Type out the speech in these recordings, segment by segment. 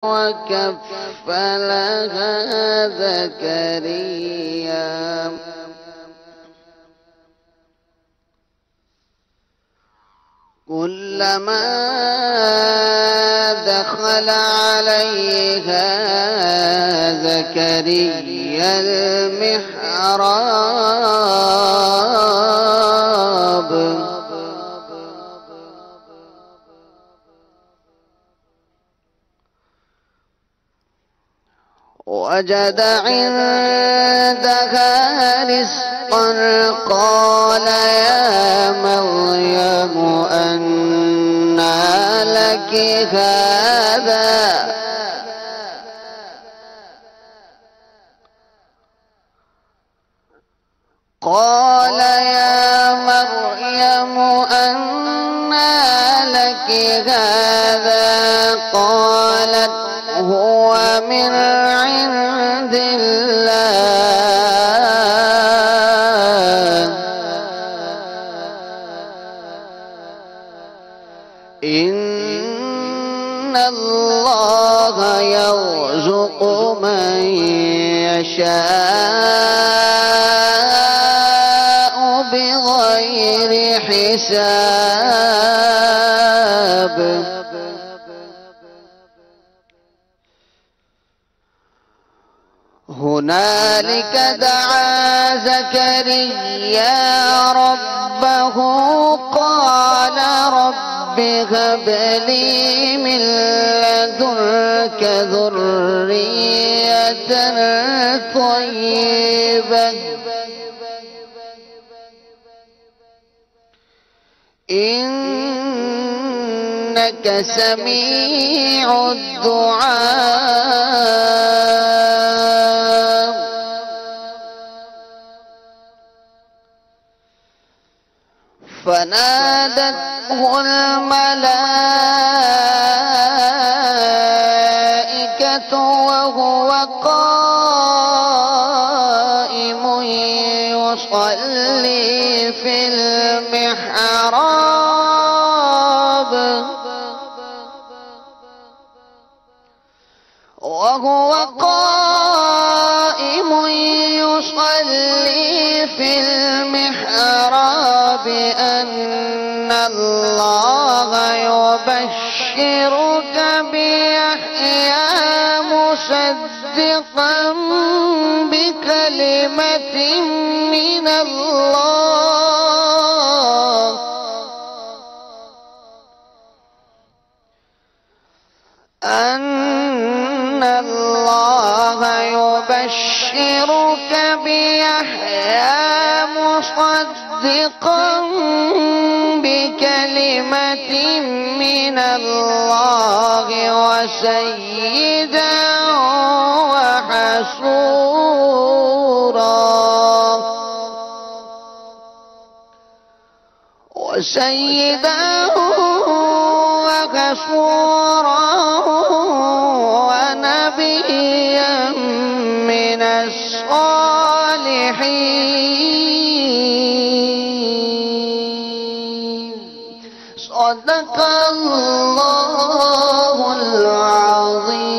وكفلها زكريا كلما دخل عليها زكريا المحراب وجد عندها رزقا قال يا مريم أنى لك هذا قال يا مريم أنى لك هذا قالت هو من عند الله إن الله يرزق من يشاء بغير حساب هنالك دعا زكريا ربه قال رب هب لي من لدنك ذرية طيبة إنك سميع الدعاء فنادته الملائكة وهو قائم يصلي في المحراب وهو قائم يصلي في المحراب أن الله يبشرك بيحيى مصدقا بكلمة من الله أن الله يبشرك بيحيى مصدقا بكلمة من الله وسيدا وحصورا ونبيا من الصالحين صدق الله العظيم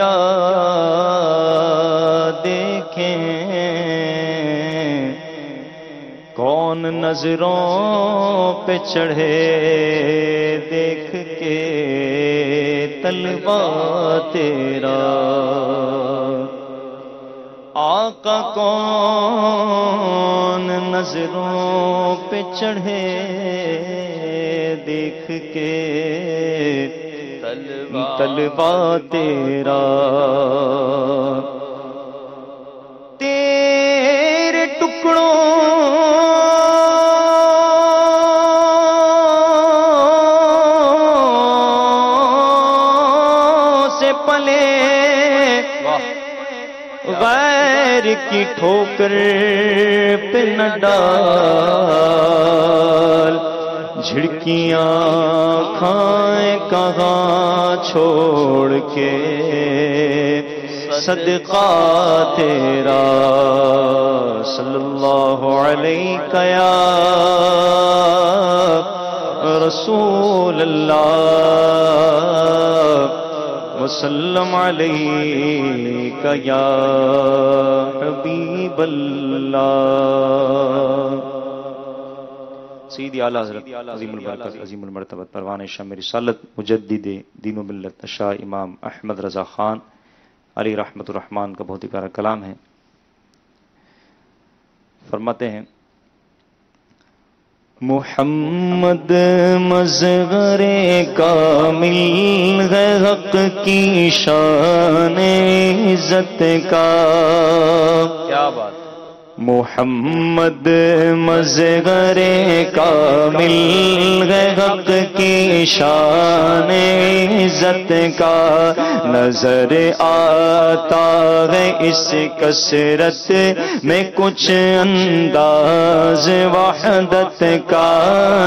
کیا دیکھیں، کون نظروں پہ چڑھے دیکھ کے طلبہ تیرا، آقا کون نظروں پہ چڑھے دیکھ کے طلبہ تیرا، تیرے ٹکڑوں سے پلے غیر کی ٹھوکر پہ نہ ڈال، جھڑکیاں کھائیں کہاں چھوڑ کے صدقہ تیرا، صلی اللہ علیہ یا رسول اللہ، وسلم علیک یا حبیب اللہ۔ سیدی اعلیٰ حضرت عظیم البرکت عظیم المرتبت پروان شمع رسالت مجدد دین و ملت شاہ امام احمد رضا خان علی رحمت الرحمن کا بہت ہی پیارا کلام ہے۔ فرماتے ہیں محمد مظہر کامل ہے حق کی شان عزت کا، کیا بات، محمد مظہر کامل ہے حق کی شان عزت کا، نظر آتا ہے اس کثرت میں کچھ انداز وحدت کا،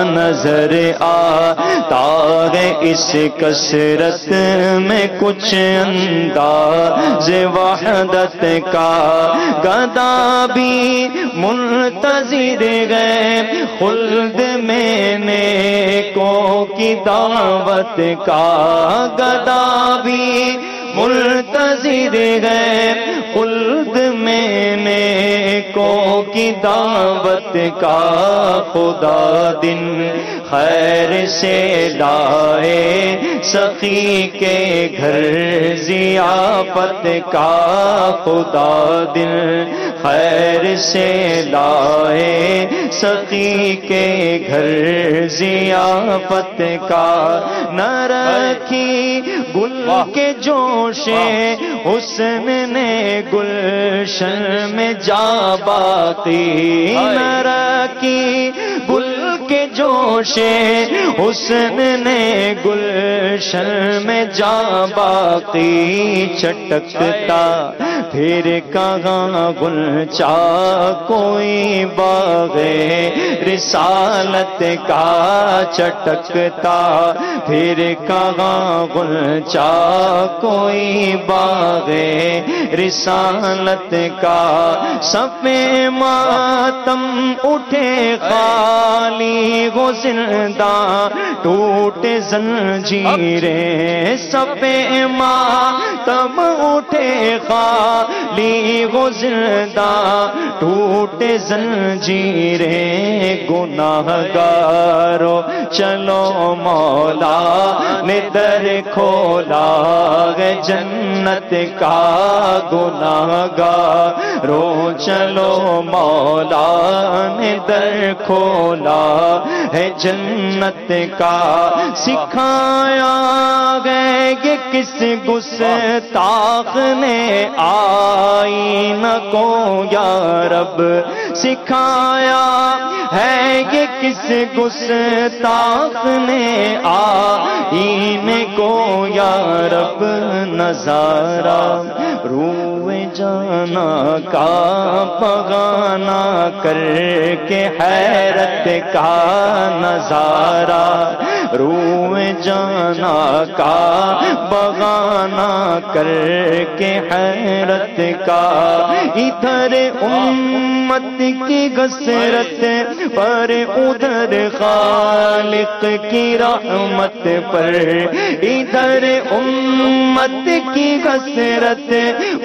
نظر آتا ہے اس کثرت میں کچھ انداز وحدت کا، گدا بھی منتظر گئے خلد میں نیکوں کی دعوت کا، گدا بھی منتظر گئے خلد میں نیکوں کی دعوت کا، خدا دن خیر سے لائے سخی کے گھر ضیافت کا، خدا دن خیر سے لائے سخی کے گھر ضیافت کا، نہ رکھی گل کے جوشے حسن نے گلشن میں جا باقی، نہ رکھی گل کے جوشے حسن نے گلشن میں جا باقی، چٹکتا پھر کہاں گلچا کوئی باغ رسالت کا، چٹکتا پھر کہاں گلچا کوئی باغ رسالت کا، صفِ ماتم اٹھے خالی وہ زندہ ٹوٹے زنجیریں، صفِ ماتم اٹھے خالی وہ زندہ ٹوٹے زنجیریں، گناہگارو چلو مولا نے در کھولا ہے جنت کا، گناہگارو چلو مولا نے در کھولا ہے جنت کا، سکھایا گئے یہ کس گستاخ نے آئینہ کو یا رب، سکھایا ہے یہ کس گستاخ نے آئینے کو یا رب، نظارہ روئے جانا کا بغانا کر کے حیرت کا، نظارہ روح جانا کا بغانا کر کے حیرت کا، ادھر امت کی گسرت پر ادھر خالق کی رحمت پر، ادھر امت کی گسرت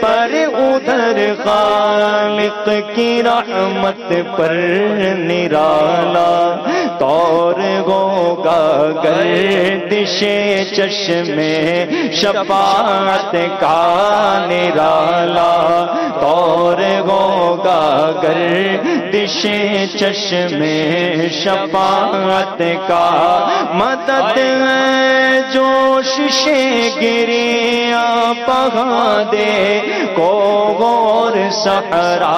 پر ادھر خالق کی رحمت پر، نرالا طور ہوگا گردش چشم شفاعت کا، نرالا طور ہوگا گردش چشم شفاعت کا، مدد ہے جوش سے گریاں بہا دے کو غور صحرا،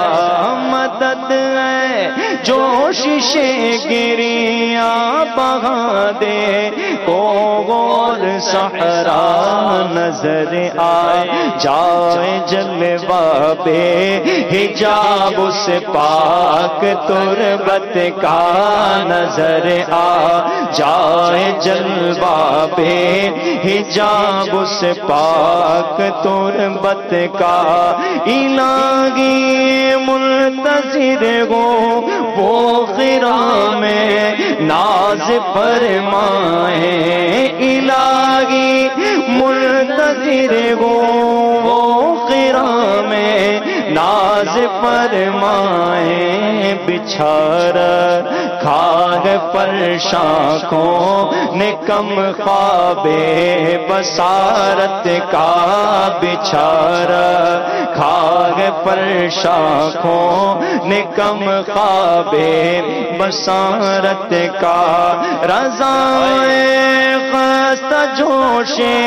مدد ہے جوش سے گریاں بہا دے کو غور صحرا، نظر آئے جائے جلوہ بے حجاب اس پاک تربت کا، نظر آ جائے جلوہ بے حجاب اس پاک تربت کا، الہی منتظر ہو وہ خرام ناز فرمائے، الہی منتظر ہو وہ خرام ناز فرمائے، بچھار کھاگ پر شاخوں نے کم خواب بصارت کا، بچھار کھاگ پر شاخوں نے کم خواب بصارت کا، رضائے خستہ جوشے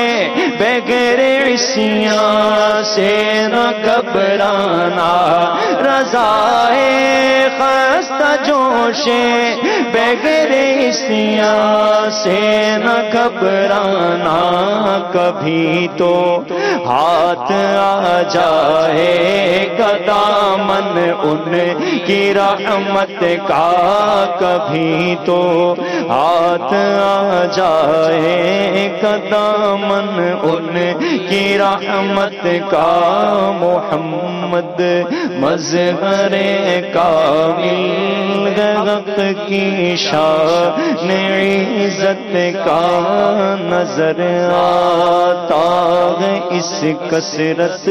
بغیر عصیاں سے نہ گھبرانا، رضائے خستہ جوشے بغیر عصیاں سے نہ گھبرانا، کبھی تو ہاتھ آ جائے گا دامن ان کی رحمت کا، کبھی تو ہاتھ آ جائے گا دامن ان کی رحمت کا، محمد مظہر کامل حق کی شان عزت کا، نظر آتا ہے اس کثرت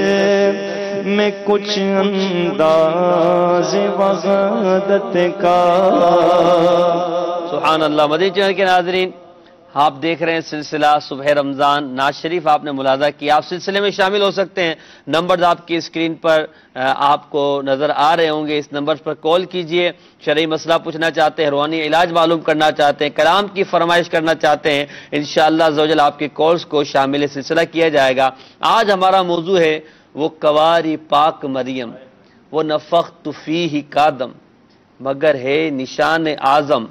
میں کچھ انداز وحدت کا۔ سبحان اللہ۔ مدنی چینل کے ناظرین، آپ دیکھ رہے ہیں سلسلہ صبح رمضان، ناز شریف آپ نے ملاحظہ کیا، آپ سلسلے میں شامل ہو سکتے ہیں، نمبرز آپ کی اسکرین پر آپ کو نظر آ رہے ہوں گے، اس نمبر پر کال کیجئے، شرعی مسئلہ پوچھنا چاہتے ہیں، روحانی علاج معلوم کرنا چاہتے ہیں، کلام کی فرمائش کرنا چاہتے ہیں، انشاءاللہ عزوجل آپ کے کالز کو شامل سلسلہ کیا جائے گا۔ آج ہمارا موضوع ہے وہ کواری پاک مریم، وہ نفخت فیہ کادم، مگر ہے نشان اعظم،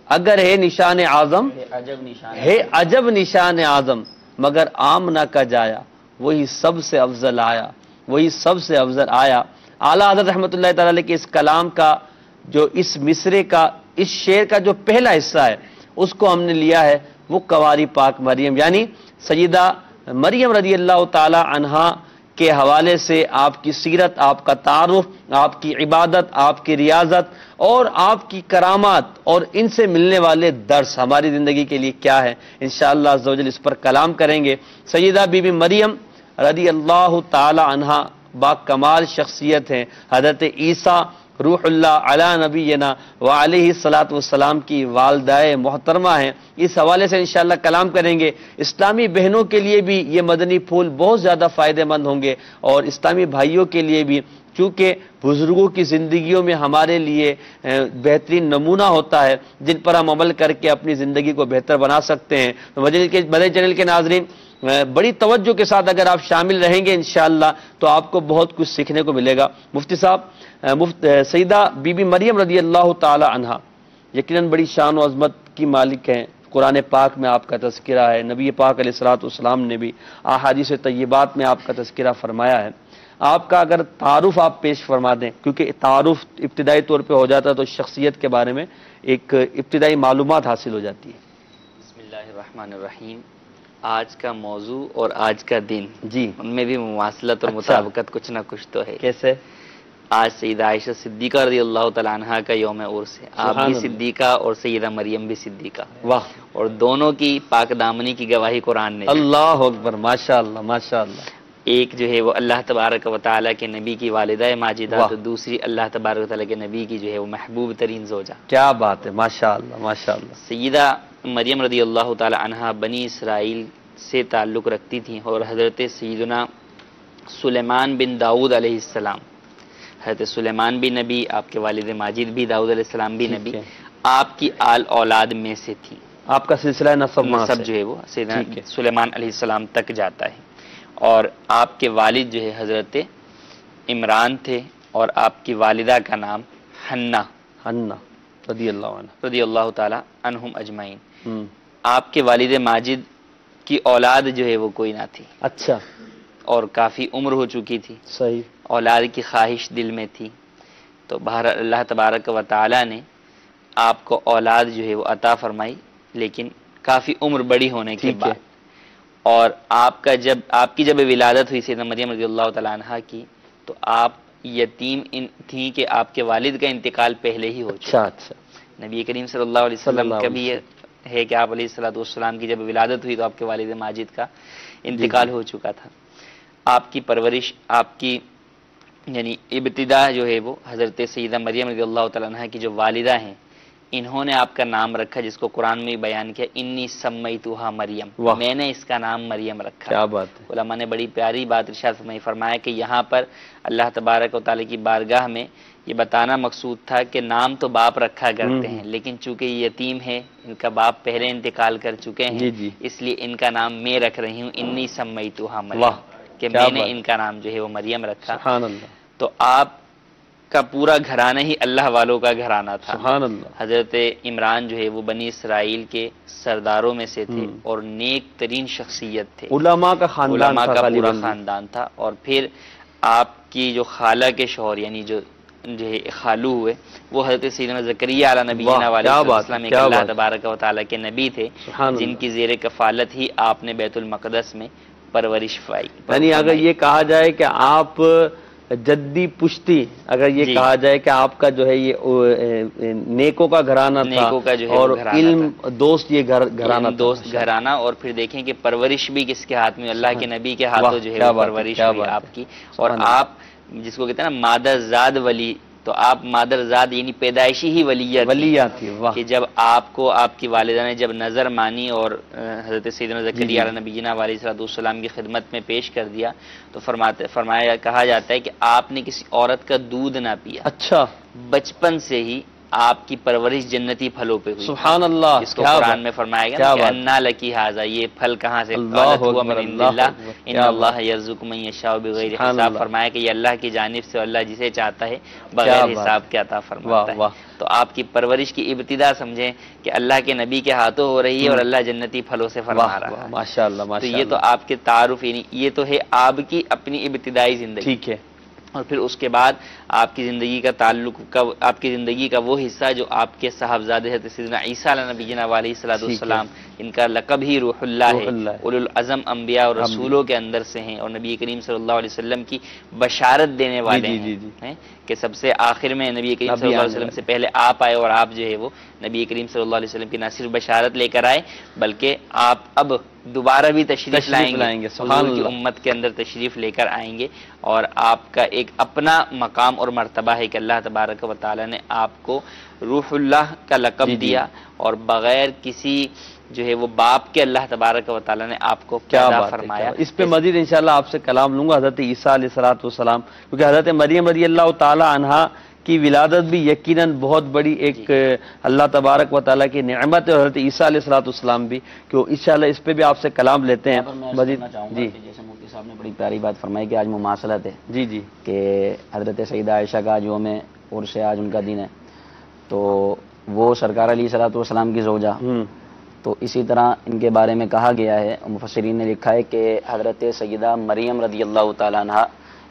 اگر ہے نشان اعظم ہے عجب نشان اعظم، مگر آمنہ کا جایا وہی سب سے افضل آیا، وہی سب سے افضل آیا۔ اعلیٰ حضرت رحمۃ اللہ تعالی علیہ کے اس کلام کا جو اس مصرے کا اس شعر کا جو پہلا حصہ ہے اس کو ہم نے لیا ہے وہ کواری پاک مریم، یعنی سیدہ مریم رضی اللہ تعالی عنہا کے حوالے سے آپ کی سیرت، آپ کا تعارف، آپ کی عبادت، آپ کی ریاضت اور آپ کی کرامات اور ان سے ملنے والے درس ہماری زندگی کے لیے کیا ہے، انشاءاللہ عز و جل اس پر کلام کریں گے۔ سیدہ بی بی مریم رضی اللہ تعالی عنہا با کمال شخصیت ہیں، حضرت عیسیٰ روح اللہ علی نبینا وعلیہ الصلاۃ والسلام کی والدہ محترمہ ہیں، اس حوالے سے انشاءاللہ کلام کریں گے۔ اسلامی بہنوں کے لیے بھی یہ مدنی پھول بہت زیادہ فائدہ مند ہوں گے اور اسلامی بھائیوں کے لیے بھی، چونکہ بزرگوں کی زندگیوں میں ہمارے لیے بہترین نمونہ ہوتا ہے جن پر ہم عمل کر کے اپنی زندگی کو بہتر بنا سکتے ہیں۔ مدنی چینل کے ناظرین، بڑی توجہ کے ساتھ اگر آپ شامل رہیں گے انشاءاللہ تو آپ کو بہت کچھ سیکھنے کو ملے گا۔ مفتی صاحب، سیدہ بی بی مریم رضی اللہ تعالی عنہا یقیناً بڑی شان و عظمت کی مالک ہیں، قرآن پاک میں آپ کا تذکرہ ہے، نبی پاک علیہ الصلوۃ والسلام نے بھی احادیث طیبات میں آپ کا تذکرہ فرمایا ہے۔ آپ کا اگر تعارف آپ پیش فرما دیں، کیونکہ تعارف ابتدائی طور پہ ہو جاتا ہے تو شخصیت کے بارے میں ایک ابتدائی معلومات حاصل ہو جاتی ہے۔ الرحمن الرحیم. آج کا موضوع اور آج کا دن جی ان میں بھی مواصلت اور اچھا. مطابقت کچھ نہ کچھ تو ہے. کیسے؟ آج سیدہ عائشہ صدیقہ رضی اللہ تعالیٰ عنہا کا یوم عرس ہے. آپ سبحان بھی اللہ. صدیقہ اور سیدہ مریم بھی صدیقہ, واہ اور دونوں کی پاک دامنی کی گواہی قرآن نے دی. اللہ اکبر، ماشاء اللہ ماشاء اللہ. ایک جو ہے وہ اللہ تبارک و تعالیٰ کے نبی کی والدہ ماجدہ, واہ. تو دوسری اللہ تبارک و تعالیٰ کے نبی کی جو ہے وہ محبوب ترین زوجہ. کیا بات ہے، ماشاء اللہ ماشاء اللہ. سیدہ مریم رضی اللہ تعالی عنہا بنی اسرائیل سے تعلق رکھتی تھیں, اور حضرت سیدنا سلیمان بن داؤد علیہ السلام, حضرت سلیمان بھی نبی, آپ کے والد ماجد بھی داؤد علیہ السلام بھی ٹھیک نبی, ہے. آپ کی آل اولاد میں سے تھی. آپ کا سلسلہ نسب وہاں نسب سے. جو ہے وہ سیدنا ٹھیک ہے. سلیمان علیہ السلام تک جاتا ہے. اور آپ کے والد جو ہے حضرت عمران تھے, اور آپ کی والدہ کا نام حنہ حنا رضی اللہ عنہ. رضی اللہ تعالی عنہم اجمعین. ہم. آپ کے والد ماجد کی اولاد جو ہے وہ کوئی نہ تھی, اچھا اور کافی عمر ہو چکی تھی, صحیح. اولاد کی خواہش دل میں تھی. تو بہر اللہ تبارک و تعالی نے آپ کو اولاد جو ہے وہ عطا فرمائی, لیکن کافی عمر بڑی ہونے کے ٹھیک ہے. بعد. اور آپ کی جب ولادت ہوئی سیدنا مریم رضی اللہ تعالی عنہا کی, تو آپ یتیم تھیں کہ آپ کے والد کا انتقال پہلے ہی ہو اچھا چکا. اچھا. نبی کریم صلی اللہ علیہ صلی وسلم اللہ کا علیہ بھی یہ ہے کہ آپ علیہ الصلوۃ والسلام کی جب ولادت ہوئی تو آپ کے والد ماجد کا انتقال ہو چکا تھا. آپ کی پرورش, آپ کی یعنی ابتدا جو ہے وہ حضرت سیدہ مریم رضی اللہ تعالیٰ عنہ کی جو والدہ ہیں, انہوں نے آپ کا نام رکھا جس کو قرآن میں بیان کیا, انی سمیتھا مریم, واہ. میں نے اس کا نام مریم رکھا. کیا بات ہے. علماء نے بڑی پیاری بات ارشاد فرمایا کہ یہاں پر اللہ تبارک و تعالیٰ کی بارگاہ میں یہ بتانا مقصود تھا کہ نام تو باپ رکھا کرتے ہیں, لیکن چونکہ یہ یتیم ہے, ان کا باپ پہلے انتقال کر چکے ہیں, جی جی. اس لیے ان کا نام میں رکھ رہی ہوں, انی سمیتھا مریم, واہ کہ کیا میں نے بات. ان کا نام جو ہے وہ مریم رکھا. سبحان اللہ تو آپ کا پورا گھرانہ ہی اللہ والوں کا گھرانہ تھا. سبحان اللہ. حضرت عمران جو ہے وہ بنی اسرائیل کے سرداروں میں سے تھے, اور نیک ترین شخصیت تھے, علماء کا خاندان علماء تھا کا غالباً. پورا خاندان تھا. اور پھر آپ کی جو خالہ کے شوہر یعنی جو ہے خالو ہوئے, وہ حضرت سیدنا زکریا علیہ نبینا واہ، علیہ کیا بات، السلام, ایک کیا اللہ بات. تبارک و تعالیٰ کے نبی تھے, سبحان جن اللہ. کی زیر کفالت ہی آپ نے بیت المقدس میں پرورش پائی. یعنی اگر یہ کہا جائے کہ آپ جدی پشتی, اگر یہ جی. کہا جائے کہ آپ کا جو ہے یہ نیکوں کا گھرانہ تھا, نیکوں کا جو ہے اور وہ گھرانہ علم دوست یہ گھرانہ تھا. دوست گھرانہ, اور پھر دیکھیں کہ پرورش بھی کس کے ہاتھ میں, اللہ کے نبی کے واہ، ہاتھوں جو ہے کیا وہ بات ہے، پرورش کیا ہوئی بات ہے. آپ کی. اور سبحان اللہ. آپ جس کو کہتے ہیں نا مادر زاد ولی, تو آپ مادر زاد یعنی پیدائشی ہی ولیہ تھی, ولیہ تھی. واہ کہ جب آپ کو آپ کی والدہ نے جب نظر مانی اور حضرت سیدنا زکریا علیہ نبینا علیہ السلام کی خدمت میں پیش کر دیا, تو فرمایا کہا جاتا ہے کہ آپ نے کسی عورت کا دودھ نہ پیا. اچھا بچپن سے ہی آپ کی پرورش جنتی پھلوں پہ ہوئی. سبحان اللہ. اس کو کیا قرآن بات. میں فرمایا گیا کیا نا کہ بات. انا لکی ھذا, یہ پھل کہاں سے, اللہ قالت هو اکبر، من عند اللہ اللہ اکبر. ان کیا اللہ بات. یرزق من یشاء بغیر سبحان حساب. اللہ. فرمایا کہ یہ اللہ کی جانب سے, اللہ جسے چاہتا ہے کیا بغیر بات. حساب کے عطا فرماتا واہ، واہ. ہے. تو آپ کی پرورش کی ابتدا سمجھیں کہ اللہ کے نبی کے ہاتھوں ہو رہی ہے, اور اللہ جنتی پھلوں سے فرما واہ رہا واہ، ہے. ماشاء اللہ تو ماشاء یہ تو اللہ. آپ کے تعارف, یعنی یہ تو ہے آپ کی اپنی ابتدائی زندگی. ٹھیک ہے. اور پھر اس کے بعد آپ کی زندگی کا تعلق آپ کی زندگی کا وہ حصہ جو آپ کے صاحبزادے حضرت سیدنا عیسیٰ علیہ نبینا علیہ السلام, ان کا لقب ہی روح اللہ ہے, اولو العزم انبیاء اور رسولوں کے اندر سے ہیں, اور نبی کریم صلی اللہ علیہ وسلم کی بشارت دینے والے ہیں کہ سب سے آخر میں نبی کریم صلی اللہ علیہ وسلم سے پہلے آپ آئے, اور آپ جو ہے وہ نبی کریم صلی اللہ علیہ وسلم کی نہ صرف بشارت لے کر آئے, بلکہ آپ اب دوبارہ بھی تشریف لائیں گے, سبحان حضور کی اللہ. امت کے اندر تشریف لے کر آئیں گے, اور آپ کا ایک اپنا مقام اور مرتبہ ہے کہ اللہ تبارک و تعالی نے آپ کو روح اللہ کا لقب دیا, اور بغیر کسی جو ہے وہ باپ کے اللہ تبارک و تعالی نے آپ کو پیدا فرمایا. اس پہ مزید انشاءاللہ آپ سے کلام لوں گا حضرت عیسیٰ علیہ السلام, کیونکہ حضرت مریم رضی اللہ تعالی عنہا کی ولادت بھی یقیناً بہت بڑی ایک اللہ تبارک و تعالیٰ کی نعمت ہے, اور حضرت عیسیٰ علیہ السلام بھی, کہ انشاءاللہ اس پہ بھی آپ سے کلام لیتے ہیں مزید. جی جیسے مفتی صاحب نے بڑی پیاری بات فرمائی کہ آج مماثلت ہے, جی جی, کہ حضرت سیدہ عائشہ کا جو میں عرس ہے, آج ان کا دن ہے, تو وہ سرکار علیہ الصلوۃ والسلام کی زوجہ, تو اسی طرح ان کے بارے میں کہا گیا ہے, مفسرین نے لکھا ہے کہ حضرت سیدہ مریم رضی اللہ تعالیٰ عنہ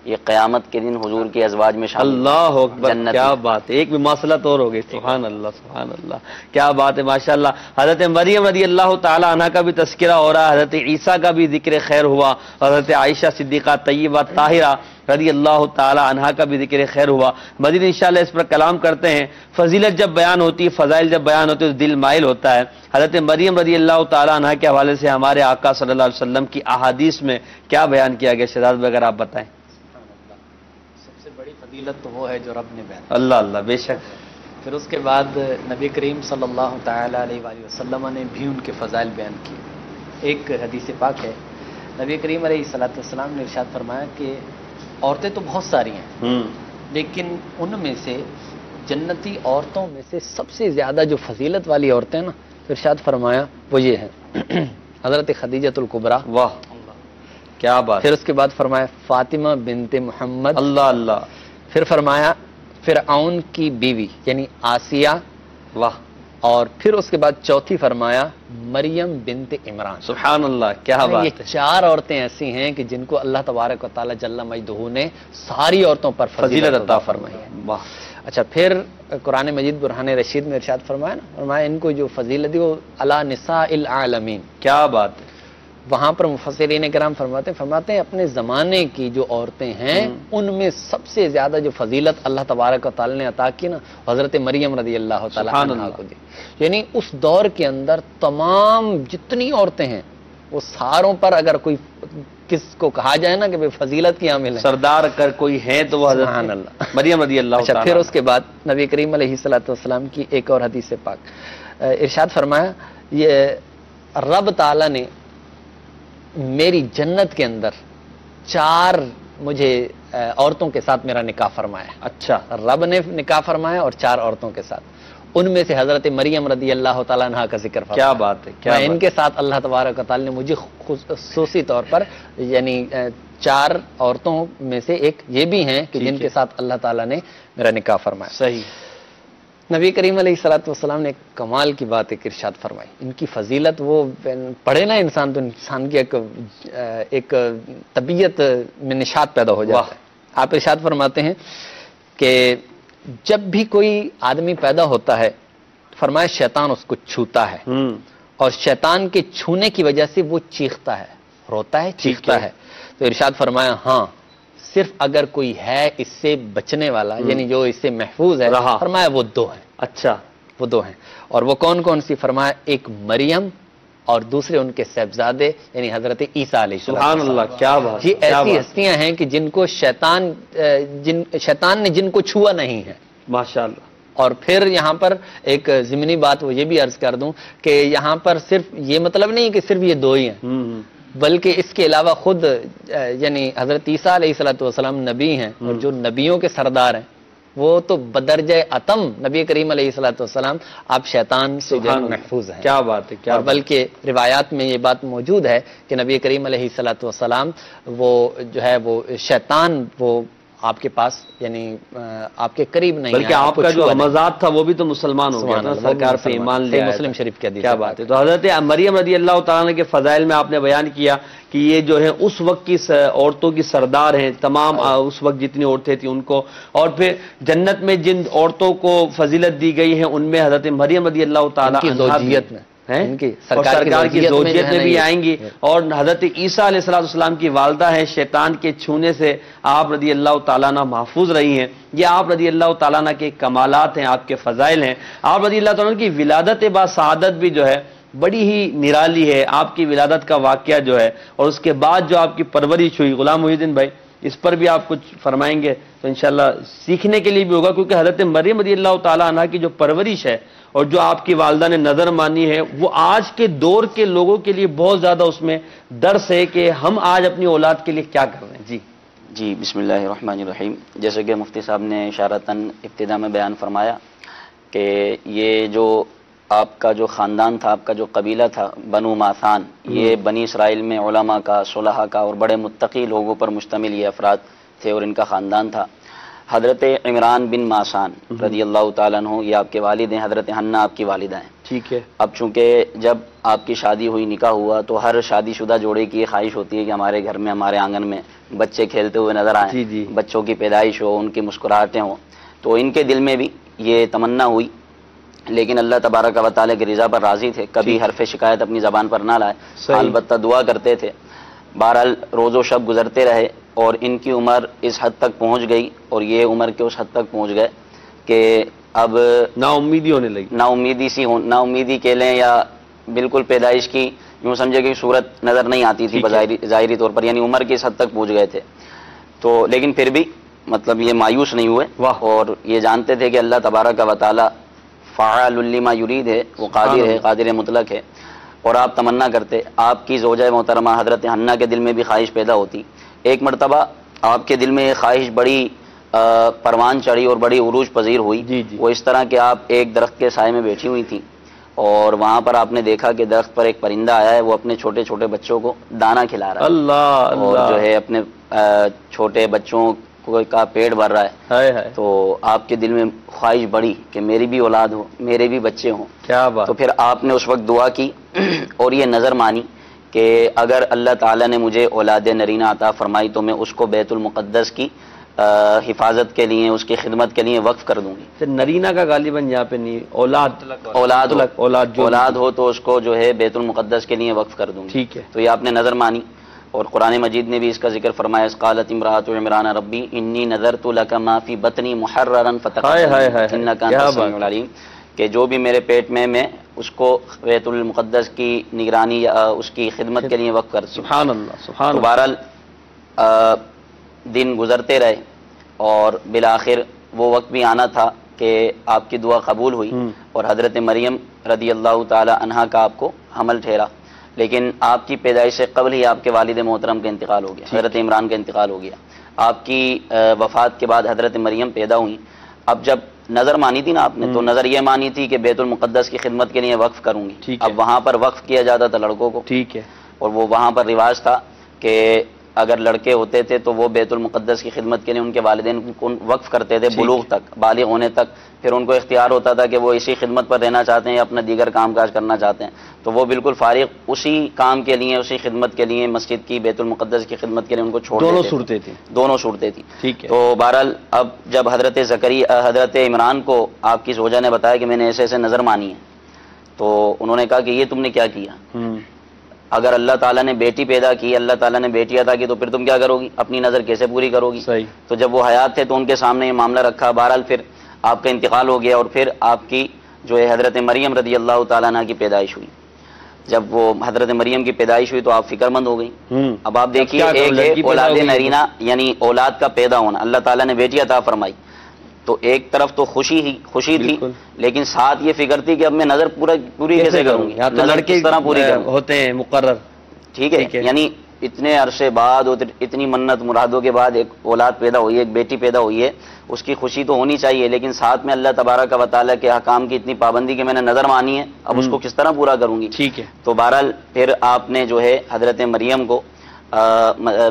یہ قیامت کے دن حضور کی ازواج میں شامل اللہ اکبر، جنت کیا میں۔ بات ہے، ایک بھی مواصلت اور ہو گئی، سبحان اللہ سبحان اللہ، کیا بات ہے ماشاءاللہ۔ حضرت مریم رضی اللہ تعالی عنہ کا بھی تذکرہ ہو رہا ہے، حضرت عیسیٰ کا بھی ذکر خیر ہوا، حضرت عائشہ صدیقہ طیبہ طاہرہ رضی اللہ تعالی عنہا کا بھی ذکر خیر ہوا۔ مزید انشاءاللہ اس پر کلام کرتے ہیں۔ فضیلت جب بیان ہوتی ہے، فضائل جب بیان ہوتے ہیں تو دل مائل ہوتا ہے۔ حضرت مریم رضی اللہ تعالی عنہا کے حوالے سے ہمارے آقا صلی اللہ علیہ وسلم کی احادیث میں کیا بیان کیا گیا، شہزاد بھائی اگر آپ بتائیں۔ سب سے بڑی فضیلت تو وہ ہے جو رب نے بیان اللہ اللہ، بے شک۔ پھر اس کے بعد نبی کریم صلی اللہ تعالی علیہ وآلہ وسلم نے بھی ان کے فضائل بیان کیے۔ ایک حدیث پاک ہے، نبی کریم علیہ السلام نے ارشاد فرمایا کہ عورتیں تو بہت ساری ہیں، لیکن ان میں سے جنتی عورتوں میں سے سب سے زیادہ جو فضیلت والی عورتیں نا، ارشاد فرمایا وہ یہ ہے حضرت خدیجۃ الکبریٰ، واہ کیا بات، پھر اس کے بعد فرمایا فاطمہ بنت محمد، اللہ اللہ، پھر فرمایا فرعون کی بیوی یعنی آسیہ، واہ، اور پھر اس کے بعد چوتھی فرمایا مریم بنت عمران۔ سبحان اللہ، کیا یہ بات ہے، چار عورتیں ایسی ہیں کہ جن کو اللہ تبارک و تعالی جل مجدہ نے ساری عورتوں پر فضیلت عطا فرمائی ہے۔ واہ، اچھا، پھر قرآن مجید برہان رشید میں ارشاد فرمایا نا، فرمایا ان کو جو فضیلت دی وہ علی نساء العالمین، کیا بات ہے، وہاں پر مفسرین کرام فرماتے ہیں اپنے زمانے کی جو عورتیں ہیں ان میں سب سے زیادہ جو فضیلت اللہ تبارک و تعالی نے عطا کی نا، حضرت مریم رضی اللہ تعالی سبحان عنہا اللہ۔ کو دی۔ یعنی اس دور کے اندر تمام جتنی عورتیں ہیں وہ ساروں پر اگر کوئی کس کو کہا جائے نا کہ بھئی فضیلت کی عامل ہے، سردار اگر کوئی ہے تو وہ حضرت سبحان اللہ۔ مریم رضی اللہ اچھا، تعالی پھر اس کے بعد نبی کریم علیہ السلام کی ایک اور حدیث پاک ارشاد فرمایا، یہ رب تعالی نے میری جنت کے اندر چار مجھے عورتوں کے ساتھ میرا نکاح فرمایا ہے۔ اچھا، رب نے نکاح فرمایا اور چار عورتوں کے ساتھ، ان میں سے حضرت مریم رضی اللہ تعالیٰ عنہا کا ذکر فرمایا۔ کیا بات ہے، کیا ان بات کے ساتھ اللہ تبارک و تعالی نے مجھے خصوصی طور پر یعنی چار عورتوں میں سے ایک یہ بھی ہیں کہ جن کے ساتھ اللہ تعالیٰ نے میرا نکاح فرمایا۔ صحیح، نبی کریم علیہ السلام نے ایک کمال کی بات ایک ارشاد فرمائی، ان کی فضیلت وہ پڑھے نا انسان تو انسان کی ایک طبیعت میں نشاط پیدا ہو جاتا ہے۔ آپ ارشاد فرماتے ہیں کہ جب بھی کوئی آدمی پیدا ہوتا ہے، فرمایا شیطان اس کو چھوتا ہے اور شیطان کے چھونے کی وجہ سے وہ چیختا ہے، روتا ہے، چیختا ہے، تو ارشاد فرمایا ہاں صرف اگر کوئی ہے اس سے بچنے والا یعنی جو اس سے محفوظ ہے، فرمایا وہ دو ہیں۔ اچھا، وہ دو ہیں، اور وہ کون کون سی؟ فرمایا ایک مریم اور دوسرے ان کے صاحبزادے یعنی حضرت عیسیٰ علیہ السلام۔ سبحان اللہ، کیا بات، یہ ایسی ہستیاں ہیں کہ جن کو شیطان نے جن کو چھوا نہیں ہے، ماشاءاللہ۔ اور پھر یہاں پر ایک ضمنی بات وہ یہ بھی عرض کر دوں کہ یہاں پر صرف یہ مطلب نہیں کہ صرف یہ دو ہی ہیں، بلکہ اس کے علاوہ خود یعنی حضرت عیسیٰ علیہ السلام نبی ہیں، اور جو نبیوں کے سردار ہیں وہ تو بدرجہ اتم نبی کریم علیہ السلام آپ شیطان سے جو محفوظ ہیں۔ کیا بات ہے، کیا اور بلکہ روایات میں یہ بات موجود ہے کہ نبی کریم علیہ السلام وہ جو ہے وہ شیطان وہ آپ کے پاس یعنی آپ کے قریب نہیں، بلکہ آپ کا جو مزاد تھا وہ بھی تو مسلمان ہو گیا تھا، سرکار پہ ایمان لیا، مسلم شریف کے حدیث۔ کیا بات ہے۔ تو حضرت مریم رضی اللہ تعالیٰ کے فضائل میں آپ نے بیان کیا کہ یہ جو ہے اس وقت کی عورتوں کی سردار ہیں، تمام اس وقت جتنی عورتیں تھیں ان کو، اور پھر جنت میں جن عورتوں کو فضیلت دی گئی ہے ان میں حضرت مریم رضی اللہ تعالیٰ کی زوجیت میں سرکار کی زوجیت میں بھی آئیں گی، اور حضرت عیسیٰ علیہ السلام کی والدہ ہیں، شیطان کے چھونے سے آپ رضی اللہ تعالیٰ عنہ محفوظ رہی ہیں۔ یہ آپ رضی اللہ تعالیٰ عنہ کے کمالات ہیں، آپ کے فضائل ہیں۔ آپ رضی اللہ تعالیٰ عنہ کی ولادت با سعادت بھی جو ہے بڑی ہی نرالی ہے، آپ کی ولادت کا واقعہ جو ہے، اور اس کے بعد جو آپ کی پرورش ہوئی، غلام محی الدین بھائی اس پر بھی آپ کچھ فرمائیں گے تو انشاءاللہ سیکھنے کے لیے بھی ہوگا، کیونکہ حضرت مریم رضی اللہ تعالیٰ عنہ کی جو پرورش ہے اور جو آپ کی والدہ نے نظر مانی ہے وہ آج کے دور کے لوگوں کے لیے بہت زیادہ اس میں درس ہے کہ ہم آج اپنی اولاد کے لیے کیا کر رہے ہیں۔ جی بسم اللہ الرحمن الرحیم۔ جیسے کہ مفتی صاحب نے اشارتاً ابتدا میں بیان فرمایا کہ یہ جو آپ کا جو خاندان تھا، آپ کا جو قبیلہ تھا بنو ماثان، یہ بنی اسرائیل میں علماء کا، صلحاء کا اور بڑے متقی لوگوں پر مشتمل یہ افراد تھے اور ان کا خاندان تھا۔ حضرت عمران بن ماسان رضی اللہ تعالیٰ عنہ یہ آپ کے والد ہیں، حضرت حنہ آپ کی والدہ ہیں۔ ٹھیک ہے. اب چونکہ جب آپ کی شادی ہوئی، نکاح ہوا، تو ہر شادی شدہ جوڑے کی یہ خواہش ہوتی ہے کہ ہمارے گھر میں، ہمارے آنگن میں بچے کھیلتے ہوئے نظر آئیں، جی جی. بچوں کی پیدائش ہو، ان کی مسکراہٹیں ہوں. تو ان کے دل میں بھی یہ تمنا ہوئی، لیکن اللہ تبارک و تعالیٰ کی رضا پر راضی تھے، کبھی حرف شکایت اپنی زبان پر نہ لائے، البتہ دعا کرتے تھے. بہرحال روز و شب گزرتے رہے اور ان کی عمر اس حد تک پہنچ گئی اور یہ عمر کے اس حد تک پہنچ گئے کہ اب نا امیدی ہونے لگی. نا امیدی کہہ لیں یا بالکل پیدائش کی یوں سمجھے کہ صورت نظر نہیں آتی تھی ظاہری طور پر، یعنی عمر کی اس حد تک پہنچ گئے تھے. تو لیکن پھر بھی مطلب یہ مایوس نہیں ہوئے اور یہ جانتے تھے کہ اللہ تبارک و تعالیٰ فعال لما یرید ہے، وہ قادر ہے، قادر مطلق ہے. اور آپ تمنا کرتے، آپ کی زوجہ محترمہ حضرت حنہ کے دل میں بھی خواہش پیدا ہوتی. ایک مرتبہ آپ کے دل میں یہ خواہش بڑی پروان چڑھی اور بڑی عروج پذیر ہوئی. وہ اس طرح کہ آپ ایک درخت کے سائے میں بیٹھی ہوئی تھیں اور وہاں پر آپ نے دیکھا کہ درخت پر ایک پرندہ آیا ہے، وہ اپنے چھوٹے چھوٹے بچوں کو دانا کھلا رہا ہے. اللہ اور جو ہے اپنے چھوٹے بچوں کا پیٹ بھر رہا ہے. تو آپ کے دل میں خواہش بڑھی کہ میری بھی اولاد ہو، میرے بھی بچے ہوں. کیا بات. تو پھر آپ نے اس وقت دعا کی اور یہ نظر مانی کہ اگر اللہ تعالیٰ نے مجھے اولاد نرینہ عطا فرمائی تو میں اس کو بیت المقدس کی حفاظت کے لیے، اس کی خدمت کے لیے وقف کر دوں گی. پھر نرینہ کا غالباً یہاں پہ نہیں، اولاد ہو تو اس کو جو ہے بیت المقدس کے لیے وقف کر دوں گی. ٹھیک ہے. تو یہ آپ نے نظر مانی اور قرآن مجید نے بھی اس کا ذکر فرمایا، قالت امرأۃ عمران ربی انی نذرت لک ما فی بطنی محررا فتقبل انک انت السمیع العلیم، کہ جو بھی میرے پیٹ میں اس کو بیت المقدس کی نگرانی یا اس کی خدمت کے لیے وقف کرتی ہوں. سبحان اللہ سبحان اللہ. بہرحال دن گزرتے رہے اور بالآخر وہ وقت بھی آنا تھا کہ آپ کی دعا قبول ہوئی اور حضرت مریم رضی اللہ تعالی عنہا کا آپ کو حمل ٹھہرا. لیکن آپ کی پیدائش سے قبل ہی آپ کے والد محترم کا انتقال ہو گیا، حضرت عمران کا انتقال ہو گیا. آپ کی وفات کے بعد حضرت مریم پیدا ہوئی. اب جب نظر مانی تھی نا آپ نے، تو نظر یہ مانی تھی کہ بیت المقدس کی خدمت کے لیے وقف کروں گی. اب وہاں پر وقف کیا جاتا تھا لڑکوں کو. ٹھیک ہے. اور وہ وہاں پر رواج تھا کہ اگر لڑکے ہوتے تھے تو وہ بیت المقدس کی خدمت کے لیے ان کے والدین کو وقف کرتے تھے بلوغ تک، بالغ ہونے تک. پھر ان کو اختیار ہوتا تھا کہ وہ اسی خدمت پر رہنا چاہتے ہیں یا اپنا دیگر کام کاج کرنا چاہتے ہیں. تو وہ بالکل فارغ اسی کام کے لیے، اسی خدمت کے لیے، مسجد کی، بیت المقدس کی خدمت کے لیے ان کو چھوڑ دونوں دیتے صورتیں تھیں. دونوں صورتیں تھیں. ٹھیک ہے. تو بہرحال اب جب حضرت عمران کو آپ کی زوجہ نے بتایا کہ میں نے ایسے ایسے نظر مانی ہے، تو انہوں نے کہا کہ یہ تم نے کیا کیا؟ اگر اللہ تعالیٰ نے بیٹی پیدا کی، اللہ تعالیٰ نے بیٹی عطا کی، تو پھر تم کیا کرو گی؟ اپنی نظر کیسے پوری کرو گی؟ صحیح. تو جب وہ حیات تھے تو ان کے سامنے یہ معاملہ رکھا. بہرحال پھر آپ کا انتقال ہو گیا اور پھر آپ کی جو ہے حضرت مریم رضی اللہ تعالیٰ عنہ کی پیدائش ہوئی. جب وہ حضرت مریم کی پیدائش ہوئی تو آپ فکر مند ہو گئی. اب آپ دیکھیے، ایک ہے اولاد نرینہ یعنی اولاد کا پیدا ہونا، اللہ تعالیٰ نے بیٹی عطا فرمائی، تو ایک طرف تو خوشی تھی، لیکن ساتھ یہ فکر تھی کہ اب میں نظر پوری کیسے کروں گی، نظر کس طرح پوری کروں ہوتے ہیں مقرر. ٹھیک ہے. یعنی اتنے عرصے بعد اور اتنی منت مرادوں کے بعد ایک اولاد پیدا ہوئی ہے، ایک بیٹی پیدا ہوئی ہے، اس کی خوشی تو ہونی چاہیے، لیکن ساتھ میں اللہ تبارک و تعالیٰ کے احکام کی اتنی پابندی کہ میں نے نظر مانی ہے، اب اس کو کس طرح پورا کروں گی. ٹھیک ہے. تو بہرحال پھر آپ نے جو ہے حضرت مریم کو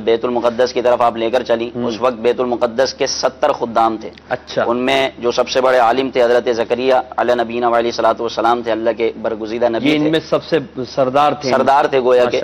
بیت المقدس کی طرف آپ لے کر چلی. اس وقت بیت المقدس کے 70 خدام تھے. اچھا. ان میں جو سب سے بڑے عالم تھے حضرت زکریا علیہ نبینا علیہ الصلوۃ والسلام تھے، اللہ کے برگزیدہ نبی تھے. ان میں سب سے سردار تھے گویا کہ.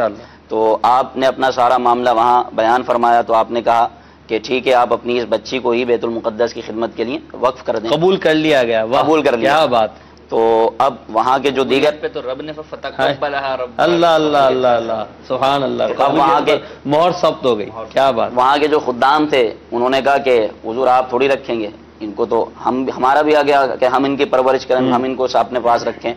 تو آپ نے اپنا سارا معاملہ وہاں بیان فرمایا. تو آپ نے کہا کہ ٹھیک ہے، آپ اپنی اس بچی کو ہی بیت المقدس کی خدمت کے لیے وقف کر دیں. قبول کر لیا گیا. قبول کر لیا. کیا بات. تو اب وہاں کے جو دیگر پہ تو رب نے فتقبلھا رب. اللہ اللہ اللہ اللہ سبحان اللہ. اب وہاں کے مہر ثبت ہو گئی. کیا بات. وہاں کے جو خدام تھے انہوں نے کہا کہ حضور آپ تھوڑی رکھیں گے ان کو، تو ہمارا بھی آ گیا کہ ہم ان کی پرورش کریں، ہم ان کو اپنے پاس رکھیں.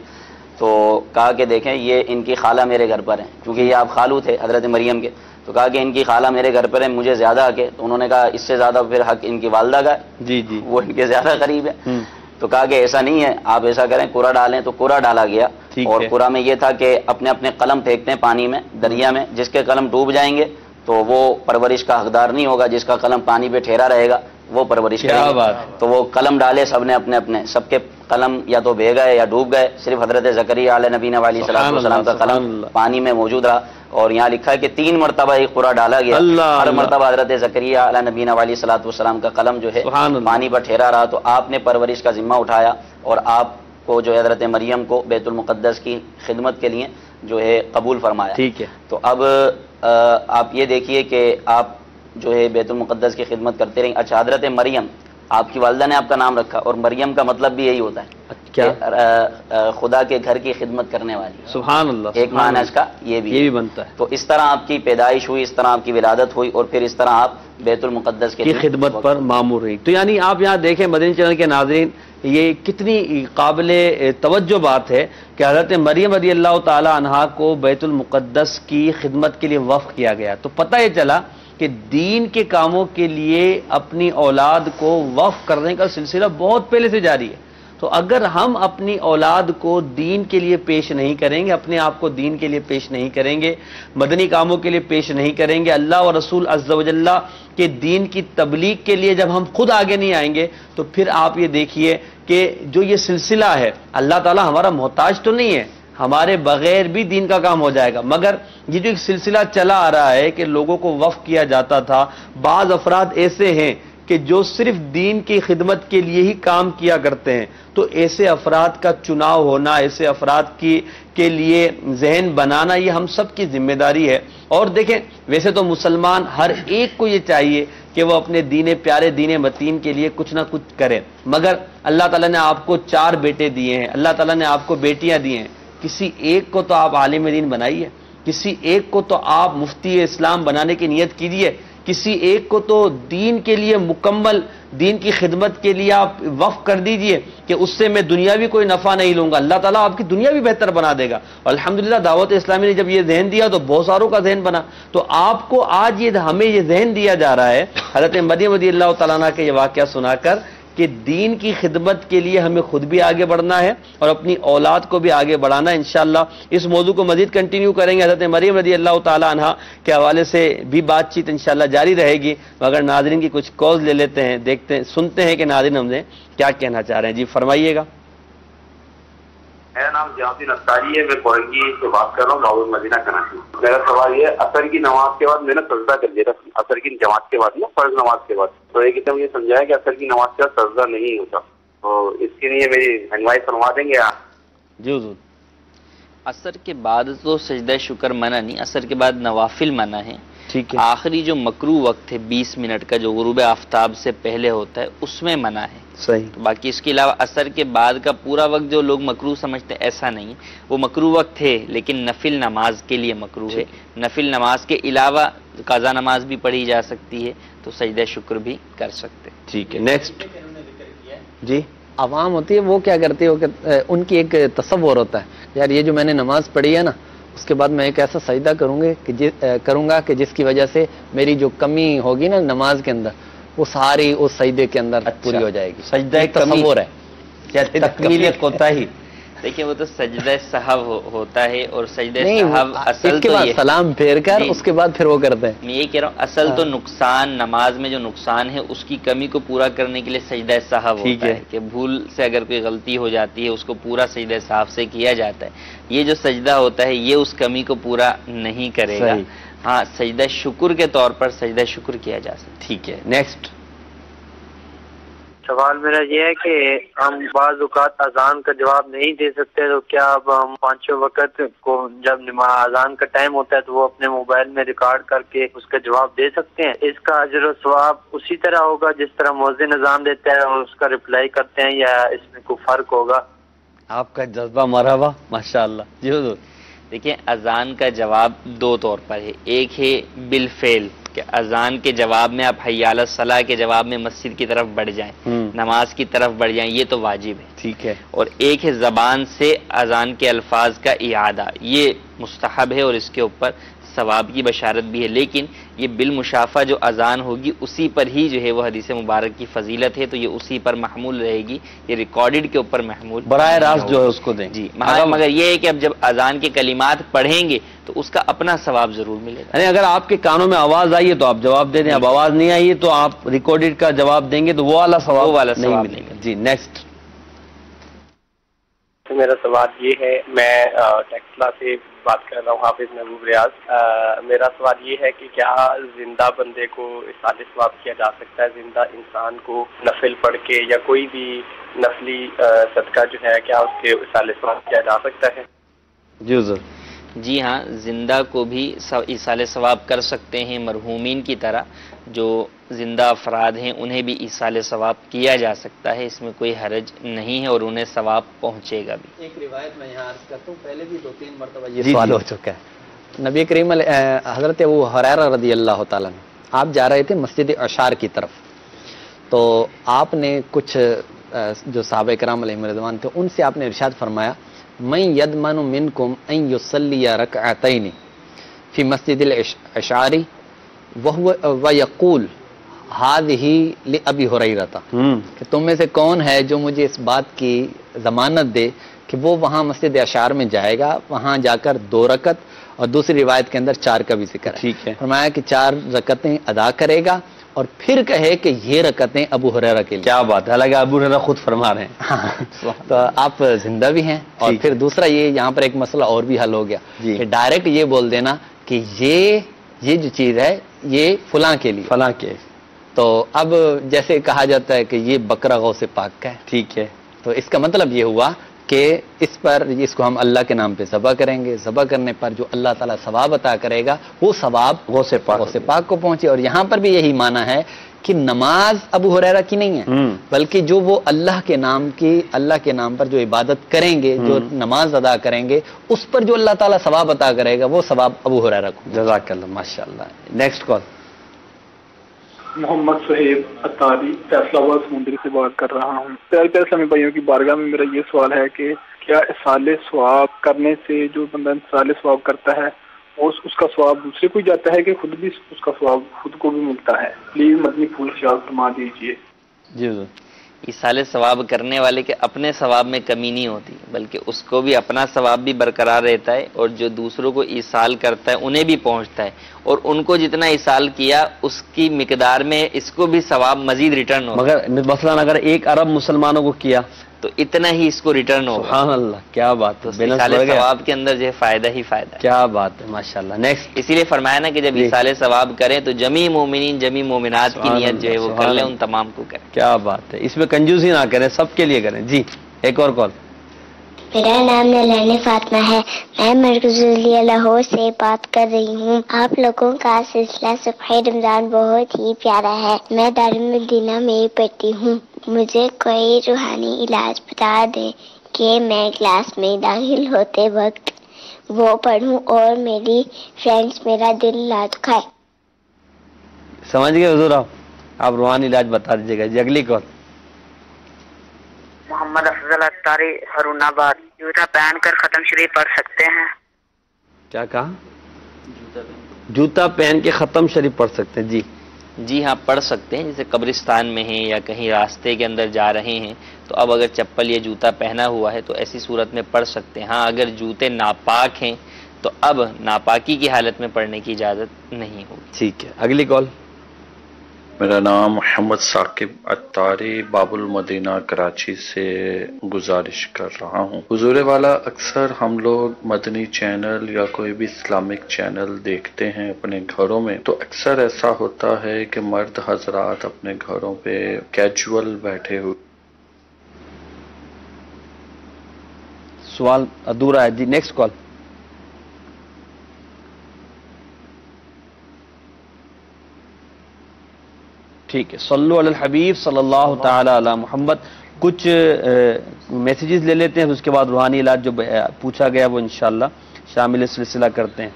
تو کہا کہ دیکھیں یہ ان کی خالہ میرے گھر پر ہیں، کیونکہ یہ آپ خالو تھے حضرت مریم کے. تو کہا کہ ان کی خالہ میرے گھر پر ہے، مجھے زیادہ حق ہے. تو انہوں نے کہا اس سے زیادہ پھر حق ان کی والدہ کا ہے. جی جی. وہ ان کے زیادہ قریب ہے. تو کہا کہ ایسا نہیں ہے، آپ ایسا کریں قرہ ڈالیں. تو قرہ ڈالا گیا. اور قرہ میں یہ تھا کہ اپنے اپنے قلم پھینکتے ہیں پانی میں، دریا میں. جس کے قلم ڈوب جائیں گے تو وہ پرورش کا حقدار نہیں ہوگا، جس کا قلم پانی پہ ٹھہرا رہے گا وہ پرورش کرے گا. تو وہ قلم ڈالے سب نے اپنے اپنے، سب کے قلم یا تو بہہ گئے یا ڈوب گئے. صرف حضرت زکریا علیہ نبینا علیہ السلام کا قلم پانی میں موجود رہا. اور یہاں لکھا ہے کہ 3 مرتبہ ایک قرہ ڈالا گیا. ہر مرتبہ حضرت زکریا علیہ نبینا علیہ السلام کا قلم جو ہے پانی پر ٹھہرا رہا. تو آپ نے پرورش کا ذمہ اٹھایا اور آپ کو جو ہے حضرت مریم کو بیت المقدس کی خدمت کے لیے جو ہے قبول فرمایا. ٹھیک ہے. تو اب آپ یہ دیکھیے کہ آپ جو ہے بیت المقدس کی خدمت کرتے رہیں. اچھا، حضرت مریم، آپ کی والدہ نے آپ کا نام رکھا، اور مریم کا مطلب بھی یہی ہوتا ہے کیا؟ خدا کے گھر کی خدمت کرنے والی. سبحان اللہ. ایک معنی اس کا یہ بھی بنتا ہے. تو اس طرح آپ کی پیدائش ہوئی، اس طرح آپ کی ولادت ہوئی، اور پھر اس طرح آپ بیت المقدس کی خدمت پر مامور ہوئی. تو یعنی آپ یہاں دیکھیں مدنی چینل کے ناظرین، یہ کتنی قابل توجہ بات ہے کہ حضرت مریم رضی اللہ تعالی عنہا کو بیت المقدس کی خدمت کے لیے وقف کیا گیا. تو پتہ یہ چلا کہ دین کے کاموں کے لیے اپنی اولاد کو وقف کرنے کا سلسلہ بہت پہلے سے جاری ہے. تو اگر ہم اپنی اولاد کو دین کے لیے پیش نہیں کریں گے، اپنے آپ کو دین کے لیے پیش نہیں کریں گے، مدنی کاموں کے لیے پیش نہیں کریں گے، اللہ و رسول عز و جل کے دین کی تبلیغ کے لیے جب ہم خود آگے نہیں آئیں گے، تو پھر آپ یہ دیکھیے کہ جو یہ سلسلہ ہے، اللہ تعالیٰ ہمارا محتاج تو نہیں ہے، ہمارے بغیر بھی دین کا کام ہو جائے گا، مگر یہ جو ایک سلسلہ چلا آ رہا ہے کہ لوگوں کو وقف کیا جاتا تھا. بعض افراد ایسے ہیں کہ جو صرف دین کی خدمت کے لیے ہی کام کیا کرتے ہیں. تو ایسے افراد کا چناؤ ہونا، ایسے افراد کے لیے ذہن بنانا، یہ ہم سب کی ذمہ داری ہے. اور دیکھیں، ویسے تو مسلمان ہر ایک کو یہ چاہیے کہ وہ اپنے دین پیارے دین متین کے لیے کچھ نہ کچھ کرے، مگر اللہ تعالیٰ نے آپ کو 4 بیٹے دیے ہیں، اللہ تعالیٰ نے آپ کو بیٹیاں دی ہیں. کسی ایک کو تو آپ عالم دین بنائیے، کسی ایک کو تو آپ مفتی اسلام بنانے کی نیت کیجیے، کسی ایک کو تو دین کے لیے مکمل دین کی خدمت کے لیے آپ وقف کر دیجئے کہ اس سے میں دنیاوی کوئی نفع نہیں لوں گا، اللہ تعالیٰ آپ کی دنیا بھی بہتر بنا دے گا. اور الحمدللہ دعوت اسلامی نے جب یہ ذہن دیا تو بہت ساروں کا ذہن بنا. تو آپ کو آج ہمیں یہ ذہن دیا جا رہا ہے حضرت مریم رضی اللہ تعالیٰ عنہ کے یہ واقعہ سنا کر کہ دین کی خدمت کے لیے ہمیں خود بھی آگے بڑھنا ہے اور اپنی اولاد کو بھی آگے بڑھانا ہے. انشاءاللہ اس موضوع کو مزید کنٹینیو کریں گے. حضرت مریم رضی اللہ تعالی عنہ کے حوالے سے بھی بات چیت انشاءاللہ جاری رہے گی، مگر ناظرین کی کچھ کالز لے لیتے ہیں، دیکھتے ہیں، سنتے ہیں کہ ناظرین ہم نے کیا کہنا چاہ رہے ہیں. جی فرمائیے گا. میرا نام جہاں نصاری ہے، میں کورنگی سے بات کر رہا ہوں، لاہور مدینہ کراچی. میرا سوال یہ ہے، عصر کی نماز کے بعد میں نے سجدہ کر لیا تھا، عصر کی جماعت کے بعد نا، فرض نماز کے بعد. تو ایک دم یہ سمجھایا کہ عصر کی نماز کے بعد سجدہ نہیں ہوتا، تو اس کے لیے میری رہنمائی فرما دیں گے آپ؟ جی حضور. عصر کے بعد تو سجدہ شکر منع نہیں، عصر کے بعد نوافل منع ہے. ٹھیک ہے. آخری جو مکروہ وقت ہے 20 منٹ کا جو غروب آفتاب سے پہلے ہوتا ہے اس میں منع ہے. صحیح. باقی اس کے علاوہ عصر کے بعد کا پورا وقت جو لوگ مکروہ سمجھتے ہیں ایسا نہیں، وہ مکروہ وقت ہے لیکن نفل نماز کے لیے مکروہ ہے. نفل نماز کے علاوہ قضا نماز بھی پڑھی جا سکتی ہے تو سجدہ شکر بھی کر سکتے. ٹھیک ہے. نیکسٹ. جی. عوام ہوتی ہے وہ کیا کرتی ہے کہ ان کی ایک تصور ہوتا ہے، یار یہ جو میں نے نماز پڑھی ہے نا، اس کے بعد میں ایک ایسا سجدہ کروں گا کہ جس کی وجہ سے میری جو کمی ہوگی نا نماز کے اندر وہ ساری اس سجدے کے اندر پوری ہو جائے گی. سجدہ ایک تصور ہے، کیا تکمیل کوتاہی. دیکھیں وہ تو سجدہ سہو ہوتا ہے، اور سجدہ نہیں سہو اصل اس کے تو بعد یہ سلام پھیر کر جی. اس کے بعد پھر وہ کرتے ہیں. میں یہ کہہ رہا ہوں اصل تو نقصان نماز میں جو نقصان ہے اس کی کمی کو پورا کرنے کے لیے سجدہ سہو ہوتا ہے کہ بھول سے اگر کوئی غلطی ہو جاتی ہے اس کو پورا سجدہ سہو سے کیا جاتا ہے. یہ جو سجدہ ہوتا ہے یہ اس کمی کو پورا نہیں کرے گا. ہاں سجدہ شکر کے طور پر سجدہ شکر کیا جا سکتا ہے. ٹھیک ہے. نیکسٹ. سوال میرا یہ ہے کہ ہم بعض اوقات اذان کا جواب نہیں دے سکتے، تو کیا اب ہم 5 وقت کو جب اذان کا ٹائم ہوتا ہے تو وہ اپنے موبائل میں ریکارڈ کر کے اس کا جواب دے سکتے ہیں؟ اس کا اجر و ثواب اسی طرح ہوگا جس طرح مؤذن اذان دیتا ہے اور اس کا رپلائی کرتے ہیں، یا اس میں کوئی فرق ہوگا؟ آپ کا جذبہ مرحبا، ماشاءاللہ. جی حضور. دیکھیں اذان کا جواب 2 طور پر ہے. ایک ہے بالفعل کہ اذان کے جواب میں آپ حی علی الصلاح کے جواب میں مسجد کی طرف بڑھ جائیں، نماز کی طرف بڑھ جائیں، یہ تو واجب ہے. ٹھیک ہے. اور ایک ہے زبان سے اذان کے الفاظ کا اعادہ، یہ مستحب ہے اور اس کے اوپر ثواب کی بشارت بھی ہے. لیکن یہ بالمشافہ جو اذان ہوگی اسی پر ہی جو ہے وہ حدیث مبارک کی فضیلت ہے، تو یہ اسی پر محمول رہے گی، یہ ریکارڈڈ کے اوپر محمول براہ راست جو ہے اس کو دیں. جی. مگر یہ ہے کہ اب جب اذان کے کلمات پڑھیں گے تو اس کا اپنا ثواب ضرور ملے گا. یعنی اگر آپ کے کانوں میں آواز آئی ہے تو آپ جواب دے دیں، اب آواز نہیں آئی ہے تو آپ ریکارڈڈ کا جواب دیں گے تو وہ والا ثواب نہیں ملے گا. جی. نیکسٹ. میرا سوال یہ ہے، میں ٹیکسلا سے بات کر رہا ہوں، حافظ محبوب ریاض۔ میرا سوال یہ ہے کہ کیا زندہ بندے کو اصال ثواب کیا جا سکتا ہے، زندہ انسان کو نفل پڑھ کے یا کوئی بھی نفلی صدقہ جو ہے کیا اس کے اصال ثواب کیا جا سکتا ہے؟ جی حضور۔ جی ہاں، زندہ کو بھی ایصال ثواب کر سکتے ہیں، مرحومین کی طرح جو زندہ افراد ہیں انہیں بھی ایصال ثواب کیا جا سکتا ہے، اس میں کوئی حرج نہیں ہے اور انہیں ثواب پہنچے گا بھی۔ ایک روایت میں یہاں عرض کرتا ہوں، پہلے بھی 2-3 مرتبہ یہ سوال ہو چکا ہے۔ نبی کریم حضرت ابو ہریرہ رضی اللہ تعالیٰ عنہ آپ جا رہے تھے مسجد اشعار کی طرف، تو آپ نے کچھ جو صحابہ کرام علیہم رضوان تھے ان سے آپ نے ارشاد فرمایا من یضمن منکم ان یصلی رکعتین فی مسجد الاشعار ویقول هذه لابی ہریرہ، کہ تم میں سے کون ہے جو مجھے اس بات کی ضمانت دے کہ وہ وہاں مسجد اشعار میں جائے گا، وہاں جا کر 2 رکعت اور دوسری روایت کے اندر 4 کا بھی ذکر ہے، فرمایا کہ 4 رکعتیں ادا کرے گا اور پھر کہے کہ یہ رکعتیں ابو ہریرہ کے لیے۔ کیا بات ہے، حالانکہ ابو ہریرہ خود فرما رہے ہیں۔ تو آپ زندہ بھی ہیں، اور پھر دوسرا یہ یہاں پر ایک مسئلہ اور بھی حل ہو گیا کہ ڈائریکٹ یہ بول دینا کہ یہ جو چیز ہے یہ فلاں کے لیے، فلاں کے۔ تو اب جیسے کہا جاتا ہے کہ یہ بکرا غوث پاک کا ہے، ٹھیک ہے، تو اس کا مطلب یہ ہوا کہ اس پر اس کو ہم اللہ کے نام پہ ذبح کریں گے، ذبح کرنے پر جو اللہ تعالیٰ ثواب عطا کرے گا وہ ثواب غوث پاک کو پہنچے۔ اور یہاں پر بھی یہی معنی ہے کہ نماز ابو ہریرہ کی نہیں ہے، بلکہ جو وہ اللہ کے نام پر جو عبادت کریں گے، جو نماز ادا کریں گے، اس پر جو اللہ تعالیٰ ثواب عطا کرے گا وہ ثواب ابو ہریرہ کو۔ جزاک اللہ، ماشاء اللہ۔ Next call. محمد صہیب اتاری فیصلہ آباد سمندری سے بات کر رہا ہوں۔ پیارے اسلامی بھائیوں کی بارگاہ میں میرا یہ سوال ہے کہ کیا اصال ثواب کرنے سے جو بندہ اصال ثواب کرتا ہے اس کا ثواب دوسرے کو جاتا ہے کہ خود بھی اس کا ثواب خود کو بھی ملتا ہے؟ پلیز مدنی پھول خیال فرما دیجیے۔ جی ایصال ثواب کرنے والے کے اپنے ثواب میں کمی نہیں ہوتی، بلکہ اس کو بھی اپنا ثواب بھی برقرار رہتا ہے، اور جو دوسروں کو ایصال کرتا ہے انہیں بھی پہنچتا ہے، اور ان کو جتنا ایصال کیا اس کی مقدار میں اس کو بھی ثواب مزید ریٹرن ہوگا۔ مگر مثلا اگر 1 ارب مسلمانوں کو کیا تو اتنا ہی اس کو ریٹرن ہوگا۔ سبحان اللہ، کیا بات ہے، ایصال ثواب کے اندر جو ہے فائدہ ہی فائدہ ہے۔ کیا بات ہے، ماشاءاللہ۔ نیکسٹ۔ اسی لیے فرمایا نا کہ جب ایصال ثواب کریں تو جمی مومنین جمی مومنات کی نیت جو ہے وہ کر لیں، ان تمام کو کریں۔ کیا بات ہے، اس میں کنجوسی نہ کریں، سب کے لیے کریں۔ جی ایک اور کال۔ میرا نام نلانی فاطمہ ہے، میں مرکز لاہور سے بات کر رہی ہوں۔ آپ لوگوں کا سلسلہ صبح رمضان بہت ہی پیارا ہے۔ میں دارالمدینہ میں پڑھتی ہوں، مجھے کوئی روحانی علاج بتا دیں کہ میں کلاس میں داخل ہوتے وقت وہ پڑھوں اور میری فرینڈز میرا دل نہ دکھائے۔ سمجھ گئے حضور؟ آپ روحانی علاج بتا دیجیے گا۔ جی اگلی کال۔ محمد افضل اتاری ہرون آباد، جوتا پہن کر ختم شریف پڑھ سکتے ہیں؟ کیا کہا؟ جوتا پہن کے ختم شریف پڑھ سکتے ہیں؟ جی ہاں پڑھ سکتے ہیں، جیسے قبرستان میں ہیں یا کہیں راستے کے اندر جا رہے ہیں تو اب اگر چپل یا جوتا پہنا ہوا ہے تو ایسی صورت میں پڑھ سکتے ہیں۔ ہاں اگر جوتے ناپاک ہیں تو اب ناپاکی کی حالت میں پڑھنے کی اجازت نہیں ہوگی۔ ٹھیک ہے، اگلی کال۔ میرا نام محمد ثاقب اتاری باب المدینہ کراچی سے گزارش کر رہا ہوں۔ حضور والا، اکثر ہم لوگ مدنی چینل یا کوئی بھی اسلامک چینل دیکھتے ہیں اپنے گھروں میں، تو اکثر ایسا ہوتا ہے کہ مرد حضرات اپنے گھروں پہ کیجول بیٹھے ہوئے۔ سوال ادھورا ہے جی۔ Next call. ٹھیک ہے، صلو علی الحبیب صلی اللہ تعالی علی محمد۔ کچھ میسیجز لے لیتے ہیں، اس کے بعد روحانی علاج جو پوچھا گیا وہ انشاءاللہ شامل سلسلہ کرتے ہیں۔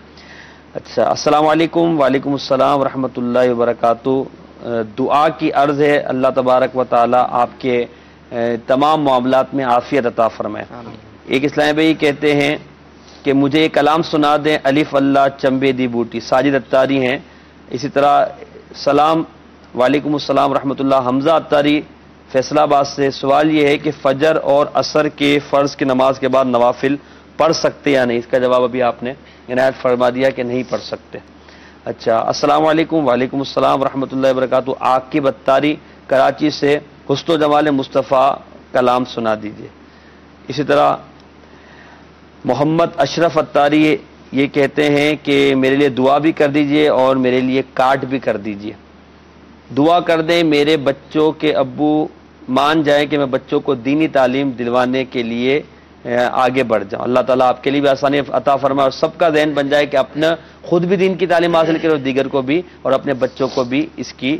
اچھا، السلام علیکم۔ وعلیکم السلام ورحمۃ اللہ وبرکاتہ۔ دعا کی عرض ہے، اللہ تبارک و تعالی آپ کے تمام معاملات میں عافیت عطا فرمائے۔ ایک اسلامی بھائی کہتے ہیں کہ مجھے ایک کلام سنا دیں، الف اللہ چمبے دی بوٹی، ساجد اتاری ہیں۔ اسی طرح سلام، وعلیکم السلام ورحمۃ اللہ، حمزہ اتاری فیصلہ آباد سے۔ سوال یہ ہے کہ فجر اور عصر کے فرض کی نماز کے بعد نوافل پڑھ سکتے یا نہیں؟ اس کا جواب ابھی آپ نے عنایت فرما دیا کہ نہیں پڑھ سکتے۔ اچھا، السلام علیکم۔ وعلیکم السلام ورحمۃ اللہ وبرکاتہ۔ عاقب اتاری کراچی سے حسن و جمال مصطفیٰ کلام سنا دیجیے۔ اسی طرح محمد اشرف اتاری یہ کہتے ہیں کہ میرے لیے دعا بھی کر دیجئے اور میرے لیے کارڈ بھی کر دیجئے. دعا کر دیں میرے بچوں کے ابو مان جائیں کہ میں بچوں کو دینی تعلیم دلوانے کے لیے آگے بڑھ جاؤں. اللہ تعالیٰ آپ کے لیے بھی آسانی عطا فرمائے اور سب کا ذہن بن جائے کہ اپنا خود بھی دین کی تعلیم حاصل کرے اور دیگر کو بھی اور اپنے بچوں کو بھی اس کی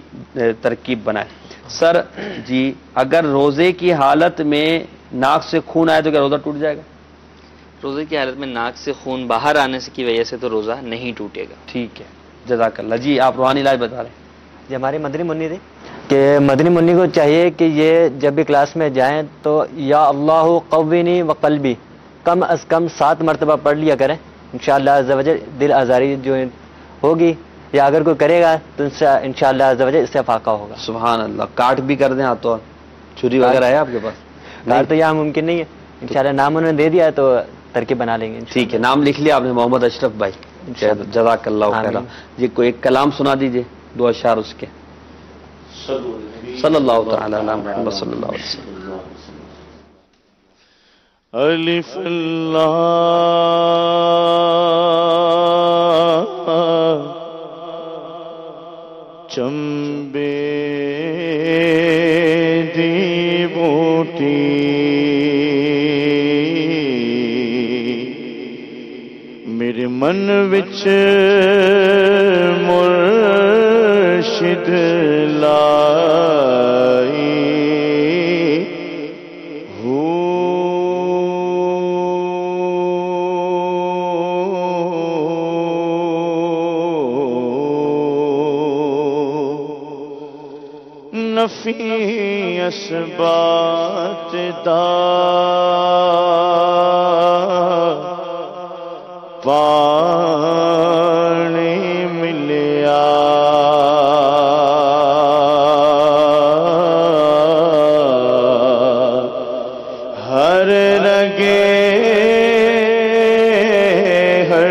ترکیب بنائے. سر جی اگر روزے کی حالت میں ناک سے خون آئے تو کیا روزہ ٹوٹ جائے گا؟ روزے کی حالت میں ناک سے خون باہر آنے کی وجہ سے تو روزہ نہیں ٹوٹے گا. ٹھیک ہے, جزاک اللہ. جی آپ روحانی علاج بتا رہے ہیں. جی ہماری مدنی منی تھی کہ مدنی منی کو چاہیے کہ یہ جب بھی کلاس میں جائیں تو یا اللہ قوینی و قلبی کم از کم 7 مرتبہ پڑھ لیا کریں. انشاءاللہ عز و جل دل آزاری جو ہوگی یا اگر کوئی کرے گا تو انشاءاللہ عز و جل اس سے فاقہ ہوگا. سبحان اللہ. کاٹ بھی کر دیں ہاتھوں, چھری وغیرہ ہے آپ کے پاس؟ کاٹ تو یہاں ممکن نہیں ہے. انشاءاللہ نام انہوں نے دے دیا تو ترکیب بنا لیں گے. ٹھیک ہے, نام لکھ لیا آپ نے, محمد اشرف بھائی. جزاک اللہ خیر. جی کوئی ایک کلام سنا دیجئے, 2 اشعار اس کے. صلی اللہ تعالی علی محمد صلی اللہ علیہ وسلم. الف اللہ چمبے دی بوٹی میرے من وچ مرشد لائی نفی اسبات دا پانی ملیا ہر رگے ہر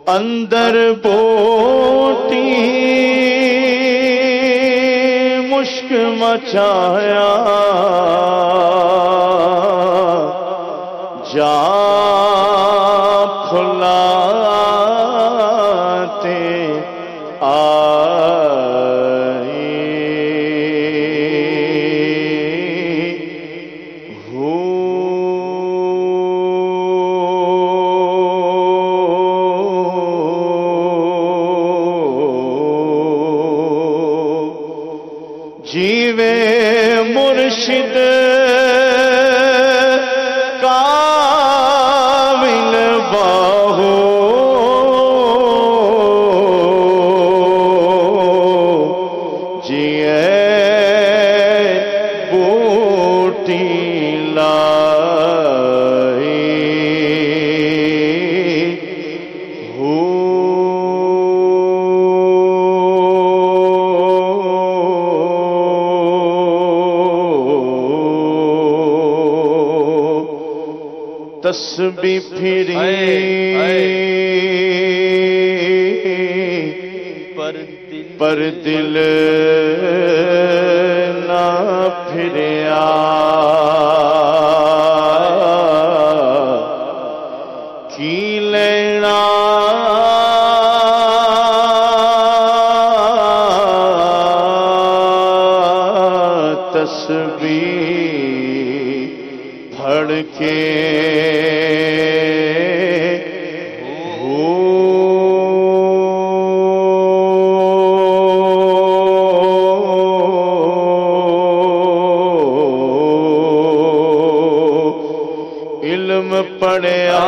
اندر بوٹی مشک مچایا جا کھلاتے جیوے مرشد کامل باہو جیے بوٹی لائی تسبیح پھری پر دل نہ پھریا کی لینا تسبیح پڑھ کے علم پڑھیا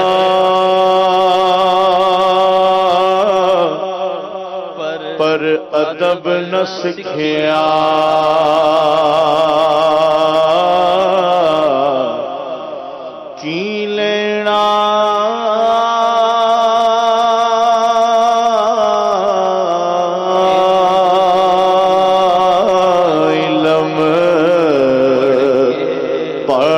پر ادب نہ سکھیا کی لینا علم پڑھ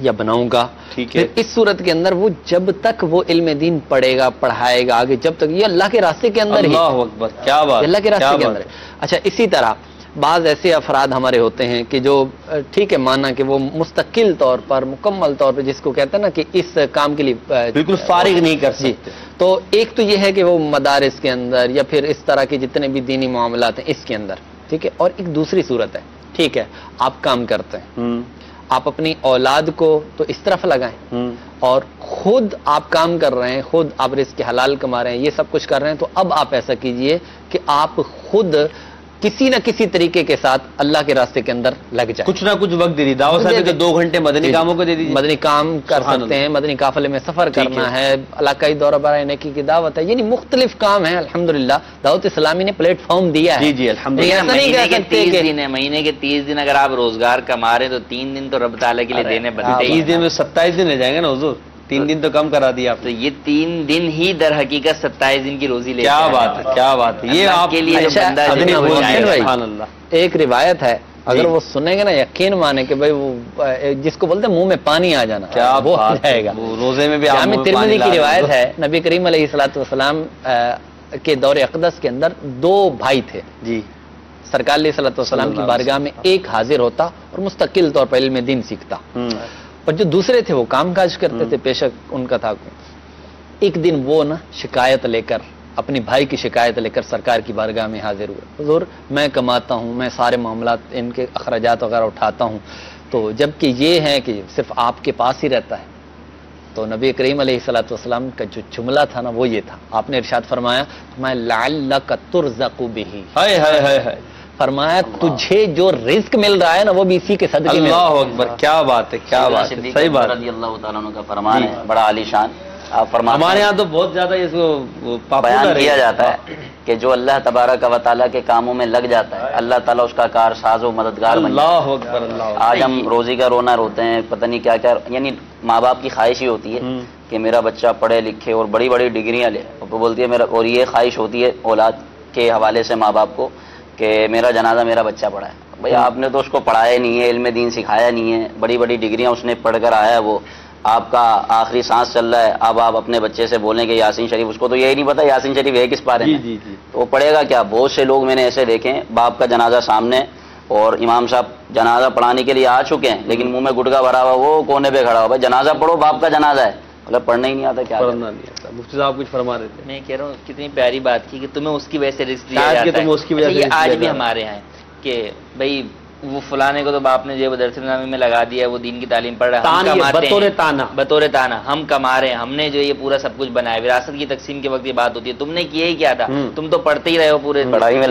یا بناؤں گا. پھر اس صورت کے اندر وہ جب تک وہ علم دین پڑھے گا پڑھائے گا آگے، جب تک یہ اللہ کے راستے کے اندر ہی. اللہ اکبر، کیا بات، اللہ کے راستے کے اندر. اچھا اسی طرح بعض ایسے افراد ہمارے ہوتے ہیں کہ جو ٹھیک ہے مانا کہ وہ مستقل طور پر مکمل طور پر جس کو کہتے ہیں نا کہ اس کام کے لیے بالکل فارغ نہیں کر سکتے. تو ایک تو یہ ہے کہ وہ مدارس کے اندر یا پھر اس طرح کے جتنے بھی دینی معاملات ہیں اس کے اندر، ٹھیک ہے. اور ایک دوسری صورت ہے، ٹھیک ہے آپ کام کرتے ہیں، آپ اپنی اولاد کو تو اس طرف لگائیں اور خود آپ کام کر رہے ہیں، خود آپ رزق حلال کما رہے ہیں، یہ سب کچھ کر رہے ہیں، تو اب آپ ایسا کیجئے کہ آپ خود کسی نہ کسی طریقے کے ساتھ اللہ کے راستے کے اندر لگ جائیں. کچھ نہ کچھ وقت دے دیجیے. دعوت صاحب کے 2 گھنٹے مدنی کاموں کو دے دیجیے. مدنی کام کر سکتے ہیں، مدنی قافلے میں سفر کرنا ہے، علاقائی دورہ برائے نیکی کی دعوت ہے، یعنی مختلف کام ہیں. الحمدللہ دعوت اسلامی نے پلیٹ فارم دیا ہے. جی جی الحمدللہ. مہینے کے 30 دن اگر آپ روزگار کما رہے ہیں تو 3 دن تو رب تعالیٰ کے لیے دینے بنتے ہیں. 30 دن میں 27 دن رہ جائیں گے نا حضور. 3 دن تو کم کرا دیا آپ. تو یہ 3 دن ہی در حقیقت 27 دن کی روزی لے. کیا بات ہے، کیا بات ہے. یہ آپ کے لیے سبحان اللہ. ایک روایت ہے، اگر وہ سنیں گے نا یقین مانے کہ بھائی وہ جس کو بولتے ہیں منہ میں پانی آ جانا، کیا وہ ہو جائے گا. روزے میں بھی جامع ترمذی کی روایت ہے، نبی کریم علیہ الصلوۃ والسلام کے دور اقدس کے اندر 2 بھائی تھے. جی سرکار علیہ الصلوۃ والسلام کی بارگاہ میں ایک حاضر ہوتا اور مستقل طور پر علم دین سیکھتا، اور جو دوسرے تھے وہ کام کاج کرتے تھے، پیشہ ان کا تھا. ایک دن وہ نا شکایت لے کر، اپنی بھائی کی شکایت لے کر سرکار کی بارگاہ میں حاضر ہوئے. حضور میں کماتا ہوں، میں سارے معاملات ان کے اخراجات وغیرہ اٹھاتا ہوں، تو جب کہ یہ ہے کہ صرف آپ کے پاس ہی رہتا ہے. تو نبی کریم علیہ الصلوۃ والسلام کا جو جملہ تھا نا وہ یہ تھا، آپ نے ارشاد فرمایا میں لعلک ترزق بہ، ہائے ہائے ہائے ہائے، فرمایا تجھے جو رزق مل رہا ہے نا وہ بھی اسی کے صدقے میں. اللہ اکبر، کیا بات ہے، کیا بات ہے، صحیح بات. رضی اللہ تعالیٰ عنہ کا فرمان ہے بڑا عالی شان. آپ فرماتے ہمارے یہاں تو بہت زیادہ اس کو بیان کیا جاتا ہے کہ جو اللہ تبارک و تعالیٰ کے کاموں میں لگ جاتا ہے اللہ تعالیٰ اس کا کار ساز و مددگار بن جاتا ہے. اللہ اکبر، اللہ. آج ہم روزی کا رونا روتے ہیں، پتہ نہیں کیا کیا، یعنی ماں باپ کی خواہش ہی ہوتی ہے کہ میرا بچہ پڑھے لکھے اور بڑی بڑی ڈگریاں لے، وہ بولتی ہے میرا، اور یہ خواہش ہوتی ہے اولاد کے حوالے سے ماں باپ کو کہ میرا جنازہ میرا بچہ پڑھا ہے. بھئی آپ نے تو اس کو پڑھایا نہیں ہے، علم دین سکھایا نہیں ہے، بڑی بڑی ڈگریاں اس نے پڑھ کر آیا ہے، وہ آپ کا آخری سانس چل رہا ہے، اب آپ اپنے بچے سے بولیں کہ یاسین شریف، اس کو تو یہی نہیں پتا یاسین شریف ہے کس پارے میں. تو وہ پڑھے گا کیا؟ بہت سے لوگ میں نے ایسے دیکھے ہیں باپ کا جنازہ سامنے اور امام صاحب جنازہ پڑھانے کے لیے آ چکے ہیں لیکن منہ میں گٹکا بھرا ہوا وہ کونے پہ کھڑا ہوا، بھائی جنازہ پڑھو، باپ کا جنازہ ہے، مطلب پڑھنا ہی نہیں آتا. کیا پڑھنا نہیں آتا. مفتی صاحب کچھ فرما رہے تھے. میں کہہ رہا ہوں کتنی پیاری بات کی کہ تمہیں اس کی وجہ سے رزق دیا جاتا ہے. یہ آج بھی ہمارے یہاں ہے کہ بھائی وہ فلانے کو تو باپ نے جو مدرسے نامی میں لگا دیا، وہ دین کی تعلیم پڑھ رہا ہے، بطور تانا ہم کما رہے ہیں، ہم نے جو یہ پورا سب کچھ بنایا. وراثت کی تقسیم کے وقت یہ بات ہوتی ہے تم نے کیا ہی کیا تھا، تم تو پڑھتے ہی رہے ہو، پورے پڑھائی میں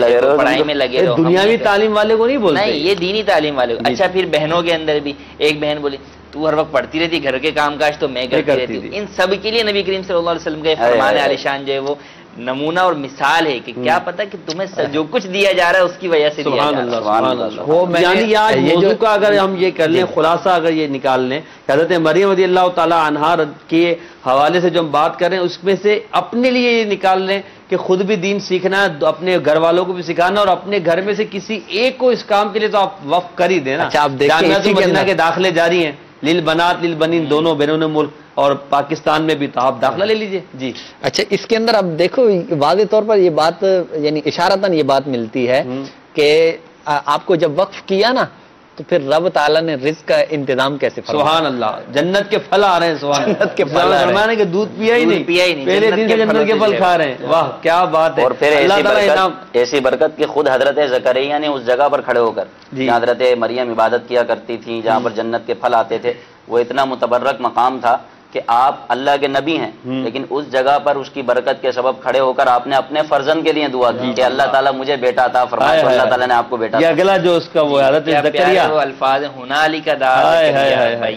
لگے رہو. دنیاوی تعلیم والے کو نہیں بولتے، نہیں یہ دینی تعلیم والے کو. اچھا پھر بہنوں کے اندر بھی ایک بہن بولی تو ہر وقت پڑھتی رہتی، گھر کے کام کاج تو میں کرتی رہتی ہوں. ان سب کے لیے نبی کریم صلی اللہ علیہ وسلم کا فرمان عالی شان جو ہے وہ نمونہ اور مثال ہے کہ کیا پتہ کہ تمہیں جو کچھ دیا جا رہا ہے اس کی وجہ سے دیا جا رہا ہے. وہ یعنی آج موضوع کا اگر ہم یہ کر لیں خلاصہ، اگر یہ نکال لیں حضرت مریم رضی اللہ تعالی عنہا کے حوالے سے جو ہم بات کر رہے ہیں اس میں سے اپنے لیے یہ نکال لیں کہ خود بھی دین سیکھنا ہے، اپنے گھر والوں کو بھی سکھانا، اور اپنے گھر میں سے کسی ایک کو اس کام کے لیے تو آپ وقف کر ہی دیں نا. جامعہ مدینہ کے داخلے جاری ہیں، للبنات للبنین دونوں بیرون ملک اور پاکستان میں بھی، تو آپ داخلہ لے لیجئے. جی اچھا اس کے اندر اب دیکھو واضح طور پر یہ بات یعنی اشارتاً یہ بات ملتی ہے کہ آپ کو جب وقف کیا نا تو پھر رب تعالیٰ نے رزق کا انتظام کیسے فرمایا. سبحان اللہ، جنت کے پھل آ رہے ہیں. سبحان اللہ، جنت کے پھل آ رہے ہیں کہ دودھ پیا ہی نہیں، پہلے دن سے جنت کے پھل کھا رہے ہیں. واہ کیا بات ہے. اور پھر ایسی برکت کہ خود حضرت زکریا نے اس جگہ پر کھڑے ہو کر جہاں حضرت مریم عبادت کیا کرتی تھی، جہاں پر جنت کے پھل آتے تھے، وہ اتنا متبرک مقام تھا کہ آپ اللہ کے نبی ہیں لیکن اس جگہ پر اس کی برکت کے سبب کھڑے ہو کر آپ نے اپنے فرزند کے لیے دعا کی کہ اللہ تعالیٰ مجھے بیٹا عطا فرمائے. تو اللہ تعالیٰ نے آپ کو بیٹا. یہ اگلا جو اس کا وہ حضرت زکریا وہ الفاظ ہنالک دعا،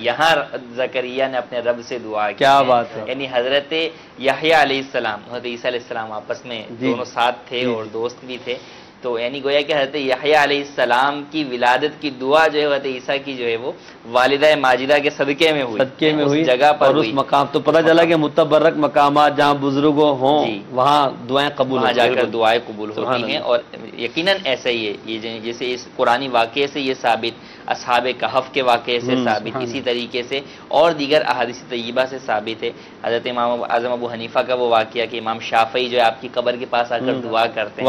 یہاں زکریا نے اپنے رب سے دعا کی. کیا بات ہے. یعنی حضرت یحییٰ علیہ السلام حضرت عیسیٰ علیہ السلام آپس میں دونوں ساتھ تھے اور دوست بھی تھے. تو یعنی گویا کہ حضرت یحییٰ علیہ السلام کی ولادت کی دعا جو ہے حضرت عیسیٰ کی جو ہے وہ والدہ ماجدہ کے صدقے میں ہوئی جگہ پر، اور اس مقام تو پتہ چلا کہ متبرک مقامات جہاں بزرگوں ہوں وہاں دعائیں قبول، وہاں جا کر دعائیں قبول ہوتی ہیں. اور یقیناً ایسا ہی ہے، یہ جیسے اس قرآنی واقعے سے یہ ثابت اصحاب کہف کے واقعے سے ثابت، اسی طریقے سے اور دیگر احادیث طیبہ سے ثابت ہے۔ حضرت امام اعظم ابو حنیفہ کا وہ واقعہ کہ امام شافعی جو ہے آپ کی قبر کے پاس آ کر دعا کرتے ہیں،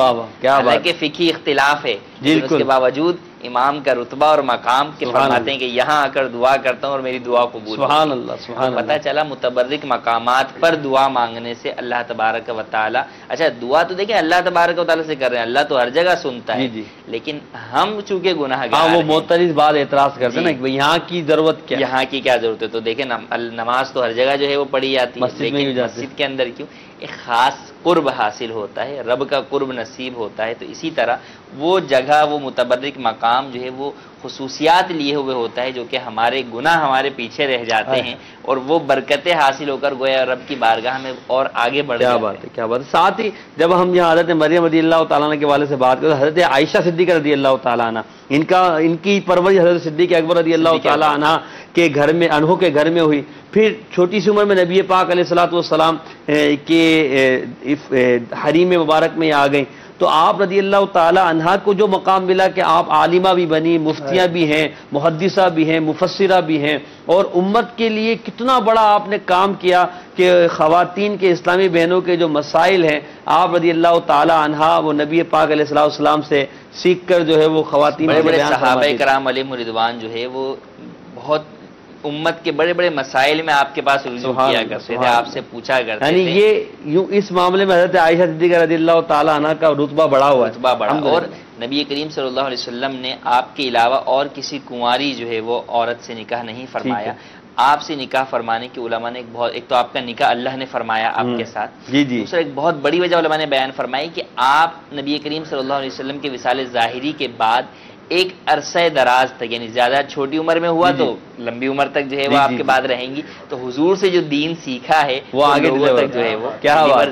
حالانکہ فقہی اختلاف ہے لیکن اس کے باوجود امام کا رتبہ اور مقام کے فرماتے ہیں کہ یہاں آ کر دعا کرتا ہوں اور میری دعا قبول ہو۔ سبحان اللہ، سبحان اللہ۔ پتہ چلا متبرک مقامات پر دعا مانگنے سے اللہ تبارک و تعالی، اچھا دعا تو دیکھیں اللہ تبارک و تعالی سے کر رہے ہیں، اللہ تو ہر جگہ سنتا ہے، لیکن ہم چونکہ گناہگار وہ معترض بعد اعتراض کرتے ہیں نا کہ یہاں کی ضرورت کیا، یہاں کی کیا ضرورت ہے؟ تو دیکھیں نماز تو ہر جگہ جو ہے وہ پڑھی جاتی ہے، لیکن مسجد کے اندر کیوں؟ ایک خاص قرب حاصل ہوتا ہے، رب کا قرب نصیب ہوتا ہے، تو اسی طرح وہ جگہ، وہ متبرک مقام جو ہے وہ خصوصیات لیے ہوئے ہوتا ہے جو کہ ہمارے گناہ ہمارے پیچھے رہ جاتے ہیں اور وہ برکتیں حاصل ہو کر گویا رب کی بارگاہ میں اور آگے بڑھ جاتے ہیں۔ کیا بات ہے، کیا بات ہے۔ ساتھ ہی جب ہم یہاں حضرت مریم رضی اللہ تعالیٰ عنہ کے والے سے بات کرتے ہیں، حضرت عائشہ صدیقہ رضی اللہ تعالیٰ عنہ، ان کی پرورش حضرت صدیق اکبر رضی اللہ تعالیٰ عنہ کے گھر میں، انہوں کے گھر میں ہوئی، پھر چھوٹی سی عمر میں نبی پاک علیہ الصلوۃ والسلام کے حریم مبارک میں آ گئیں، تو آپ رضی اللہ تعالی عنہ کو جو مقام ملا کہ آپ عالمہ بھی بنی، مفتیہ بھی ہیں، محدثہ بھی ہیں، مفسرہ بھی ہیں، اور امت کے لیے کتنا بڑا آپ نے کام کیا کہ خواتین کے، اسلامی بہنوں کے جو مسائل ہیں، آپ رضی اللہ تعالی عنہ وہ نبی پاک علیہ السلام سے سیکھ کر جو ہے وہ خواتین بڑے بڑے صحابہ کرام علیہم رضوان جو ہے وہ بہت امت کے بڑے بڑے مسائل میں آپ کے پاس رجوع کیا کرتے تھے، آپ سے پوچھا کرتے تھے، یعنی یہ یوں اس معاملے میں حضرت عائشہ صدیقہ رضی اللہ تعالی عنہ کا رتبہ بڑا ہوا ہے، رتبہ بڑا، اور نبی کریم صلی اللہ علیہ وسلم نے آپ کے علاوہ اور کسی کنواری جو ہے وہ عورت سے نکاح نہیں فرمایا، آپ سے نکاح فرمانے کی علماء نے ایک تو آپ کا نکاح اللہ نے فرمایا آپ کے ساتھ، دوسرا ایک بہت بڑی وجہ علماء نے بیان فرمائی کہ آپ نبی کریم صلی اللہ علیہ وسلم کے وصال ظاہری کے بعد ایک عرصہ دراز تک، یعنی زیادہ چھوٹی عمر میں ہوا تو لمبی عمر تک جو ہے وہ آپ کے بعد رہیں گی، تو حضور سے جو دین سیکھا ہے وہ آگے تک جو ہے وہ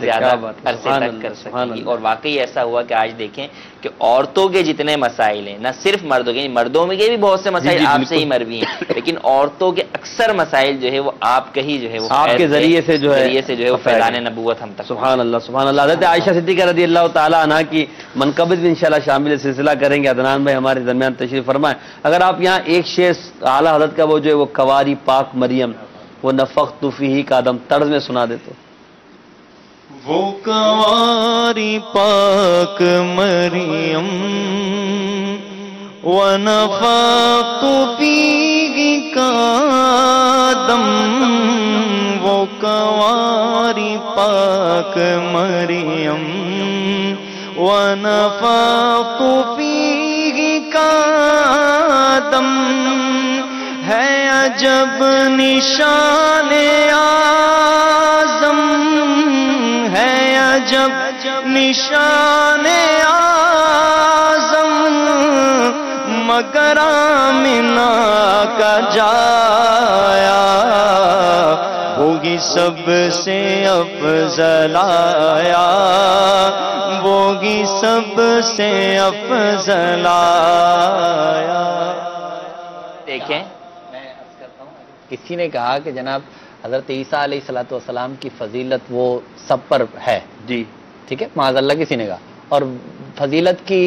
زیادہ عرصے تک کر سکیں گی۔ اور واقعی ایسا ہوا کہ آج دیکھیں کہ عورتوں کے جتنے مسائل ہیں، نہ صرف مردوں کے، مردوں میں کے بھی بہت سے مسائل آپ سے ہی مروی ہیں، لیکن عورتوں کے اکثر مسائل جو ہے وہ آپ کا ہی جو ہے وہ آپ کے ذریعے سے جو ہے وہ فیضان نبوت ہم تک۔ سبحان اللہ، سبحان اللہ۔ حضرت عائشہ صدیقہ رضی اللہ تعالی عنہ کی منقبت بھی انشاءاللہ شامل سلسلہ کریں گے، عدنان بھائی ہمارے درمیان تشریف فرمائیں۔ اگر آپ یہاں ایک شعر اعلیٰ حضرت کا وہ جو ہے وہ کواری پاک مریم وہ نفخت فیہ کا دم طرز میں سنا دیتے۔ وہ کواری پاک مریم ونفخت فیہ کا دم، وہ کواری پاک مریم ونفخت فیہ کا دم، ہے عجب نشان اعظم، ہے عجب نشان اعظم، مگر آمنہ کا جایا، وہی سب سے افضل آیا، وہی سب سے افضل آیا۔ دیکھیں کسی نے کہا کہ جناب حضرت عیسیٰ علیہ الصلوۃ والسلام کی فضیلت وہ سب پر ہے، جی ٹھیک ہے، معاذ اللہ کسی نے کہا، اور فضیلت کی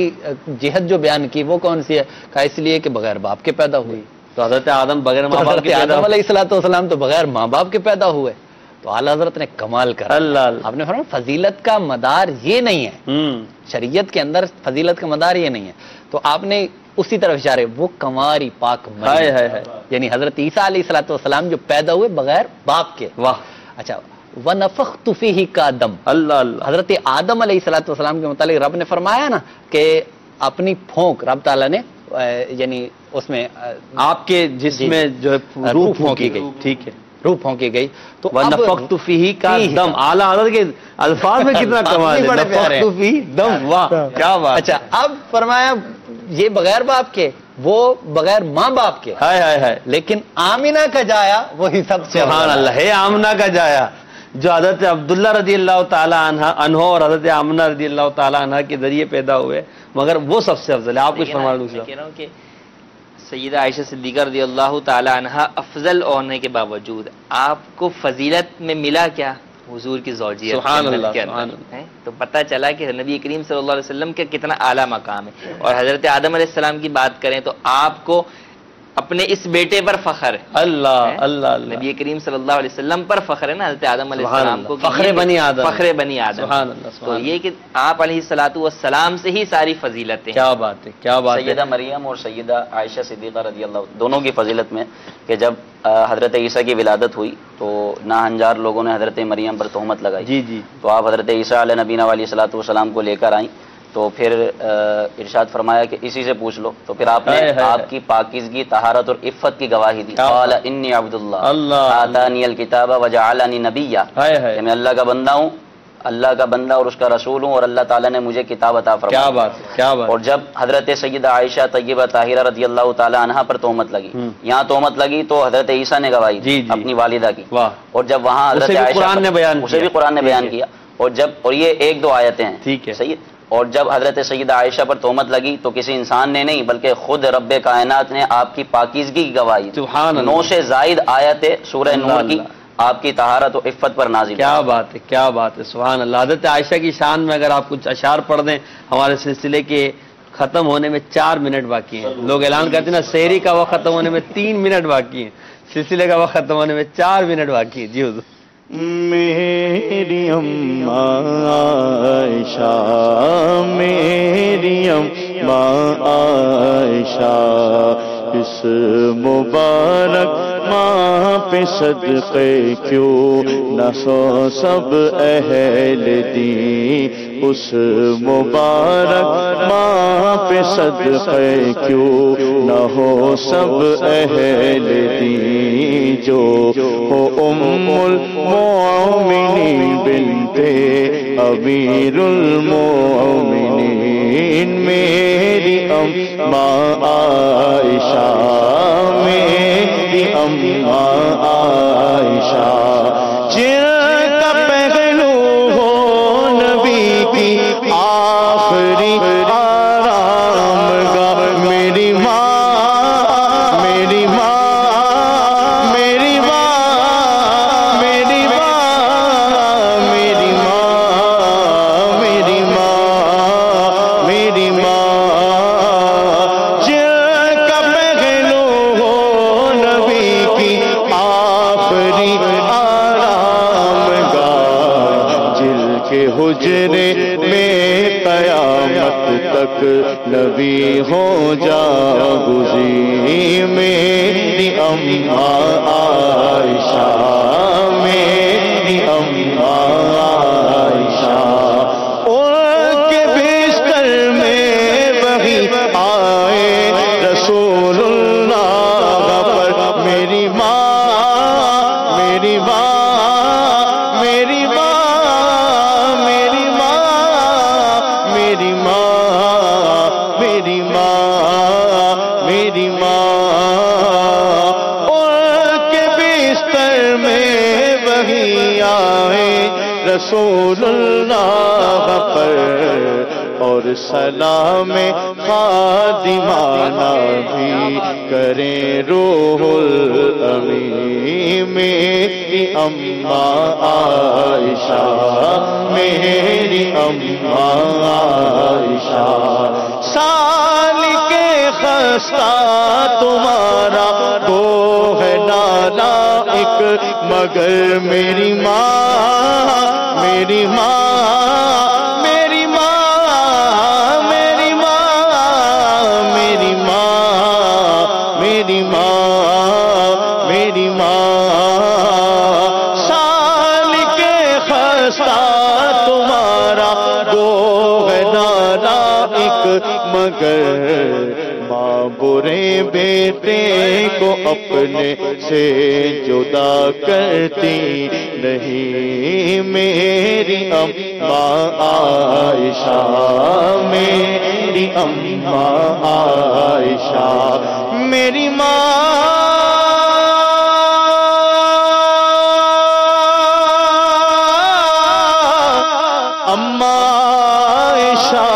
جہت جو بیان کی وہ کون سی ہے؟ کہا اس لیے کہ بغیر باپ کے پیدا ہوئی، تو حضرت آدم بغیر ماں باپ حضرت کے آدم علیہ الصلوۃ والسلام تو بغیر ماں باپ کے پیدا ہوئے، تو اعلیٰ حضرت نے کمال کرا۔ اللہ آپ نے فرمایا فضیلت کا مدار یہ نہیں ہے، شریعت کے اندر فضیلت کا مدار یہ نہیں ہے، تو آپ نے اسی طرف اشارے، وہ کنواری پاک مریم، یعنی حضرت عیسیٰ علیہ الصلوۃ والسلام جو پیدا ہوئے بغیر باپ کے۔ واہ، اچھا، وَنَفَخْتُ فِيهِ کا دم، اللہ اللہ، حضرت آدم علیہ الصلوۃ والسلام کے متعلق رب نے فرمایا نا کہ اپنی پھونک رب تعالیٰ نے یعنی اس میں آپ کے جسم میں جو ہے روح پھونکی گئی، ٹھیک ہے، روح پھونکی گئی، تو وَنَفَخْتُ فِيهِ کا دم، اعلیٰ حضرت کے الفاظ میں کتنا کمال ہے، نفخت فیہ دم، واہ کیا بات۔ اچھا، اب فرمایا یہ بغیر باپ کے، وہ بغیر ماں باپ کے، لیکن آمینہ کا جایا وہی سب سے، سبحان اللہ، ہے آمنہ کا جایا جو حضرت عبداللہ رضی اللہ تعالی عنہ اور حضرت آمنہ رضی اللہ تعالی عنہ کے ذریعے پیدا ہوئے، مگر وہ سب سے افضل ہے۔ آپ کچھ فرما دوسرا؟ میں کہہ رہا ہوں کہ سیدہ عائشہ صدیقہ رضی اللہ تعالی عنہ افضل ہونے کے باوجود آپ کو فضیلت میں ملا کیا؟ حضور کی زوجیت سبحان اللہ، کے اندر ہے، تو پتہ چلا کہ نبی کریم صلی اللہ علیہ وسلم کا کتنا اعلیٰ مقام ہے۔ اور حضرت آدم علیہ السلام کی بات کریں تو آپ کو اپنے اس بیٹے پر فخر ہے. اللہ اللہ اللہ. نبی کریم صلی اللہ علیہ وسلم پر فخر ہے نا حضرت آدم علیہ السلام کو, فخر بنی آدم, فخر بنی آدم. سبحان اللہ. تو یہ کہ آپ علیہ الصلوۃ والسلام سے ہی ساری فضیلتیں. کیا بات ہے, کیا بات ہے. سیدہ مریم اور سیدہ عائشہ صدیقہ رضی اللہ دونوں کی فضیلت میں کہ جب حضرت عیسیٰ کی ولادت ہوئی تو ناہنجار لوگوں نے حضرت مریم پر تہمت لگائی. جی جی. تو آپ حضرت عیسیٰ علیہ نبینا علیہ الصلوۃ والسلام کو لے کر آئیں تو پھر ارشاد فرمایا کہ اسی سے پوچھ لو. تو پھر آپ نے آپ کی پاکیزگی, طہارت اور عفت کی گواہی دی. قال انی عبد اللہ آتانی الکتاب وجعلنی نبیا, کہ میں اللہ کا بندہ ہوں, اللہ کا بندہ اور اس کا رسول ہوں, اور اللہ تعالیٰ نے مجھے کتاب عطا فرمائی. کیا بات, کیا بات. اور جب حضرت سیدہ عائشہ طیبہ طاہرہ رضی اللہ تعالیٰ عنہا پر تہمت لگی, یہاں تہمت لگی تو حضرت عیسیٰ نے گواہی دی اپنی والدہ کی. اور جب وہاں حضرت عائشہ اسے بھی قرآن نے بیان کیا. اور یہ ایک دو آیتیں ہیں, ٹھیک ہے, صحیح. اور جب حضرت سیدہ عائشہ پر تہمت لگی تو کسی انسان نے نہیں بلکہ خود رب کائنات نے آپ کی پاکیزگی کی گواہی دی. 9 سے زائد آیت سورہ نور کی آپ کی طہارت و عفت پر نازل. کیا بات ہے, کیا بات ہے, سبحان اللہ. حضرت عائشہ کی شان میں اگر آپ کچھ اشعار پڑھ دیں. ہمارے سلسلے کے ختم ہونے میں 4 منٹ باقی ہیں. لوگ اعلان کرتے ہیں نا سحری کا وقت ختم ہونے میں 3 منٹ باقی ہیں, سلسلے کا وقت ختم ہونے میں 4 منٹ باقی ہے. جی حضور. میری اماں عائشہ, میری اماں عائشہ, اس مبارک ماں پہ صدقے کیوں نہ سو سب اہل دین. اس مبارک ماں پہ صدقے کیوں نہ ہو سب اہل دین. جو ہو ام المؤمنین بنت امیر المؤمنین, میری اماں عائشہ, میری اماں عائشہ, جن کا پہلو ہو نبی کی آخری آرام گاہ. میری ماں, میری ماں, میری ماں, میری ماں, میری ماں, میری ماں, میری ماں, جن کا پہلو ہو نبی کی آخری آرام گاہ. جل کے حجرے میں قیامت تک نبی ہو جاگزی. میری اماں عائشہ, میری اماں عائشہ, ان کے بستر میں وہی آئے رسول اللہ پر. میری ماں, میری ماں, میری ماں, میری ماں, میری ماں, میری ماں, میری ماں, ان کے بستر میں وہی آئے رسول اللہ پر. اور سلام خادمانہ بھی کریں روح الامین. میری اماں عائشہ, میری اماں عائشہ, سال کے خستہ تمہارا وہ ہے نالا ایک مگر میری ماں, میری ماں, میری ماں, میری ماں, میری ماں, میری ماں, میری ماں, سال کے خستہ تمہارا وہ ہے نالا ایک مگر. ماں برے بیٹے کو اپنے سے جدا کرتی نہیں. میری اماں عائشہ, میری اماں عائشہ, میری ماں, اماں عائشہ,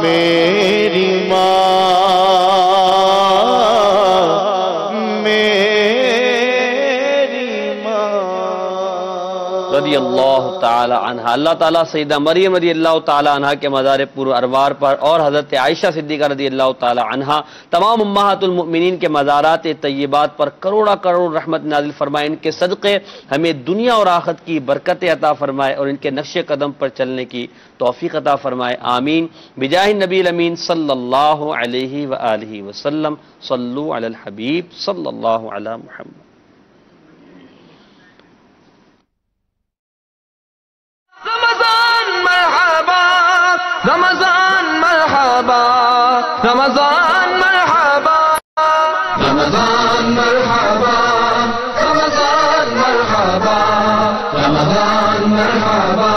میری ماں, میری ماں. رضی اللہ اللہ تعالی عنہ. اللہ تعالیٰ سیدہ مریم رضی اللہ تعالی عنہ کے مزار پر اروار پر اور حضرت عائشہ صدیقہ رضی اللہ تعالی عنہ تمام امہات المؤمنین کے مزارات طیبات پر کروڑا کروڑ رحمت نازل فرمائے. ان کے صدقے ہمیں دنیا اور آخرت کی برکتیں عطا فرمائے اور ان کے نقش قدم پر چلنے کی توفیق عطا فرمائے. آمین. بجاہ نبی الامین صلی اللہ علیہ وآلہ وسلم. صلو علی الحبیب صلی اللہ علی محمد. رمضان مرحبا رمضان مرحبا رمضان مرحبا رمضان مرحبا رمضان مرحبا رمضان مرحبا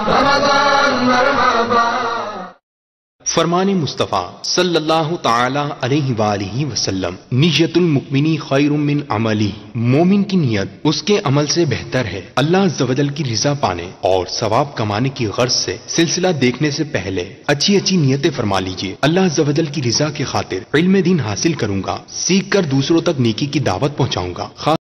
رمضان مرحبا. فرمان مصطفیٰ صلی اللہ تعالی علیہ وآلہ وسلم. نیت المؤمنی خیر من عملی. مومن کی نیت اس کے عمل سے بہتر ہے. اللہ عز و جل کی رضا پانے اور ثواب کمانے کی غرض سے سلسلہ دیکھنے سے پہلے اچھی اچھی نیتیں فرما لیجئے. اللہ عز و جل کی رضا کی خاطر علم دین حاصل کروں گا، سیکھ کر دوسروں تک نیکی کی دعوت پہنچاؤں گا.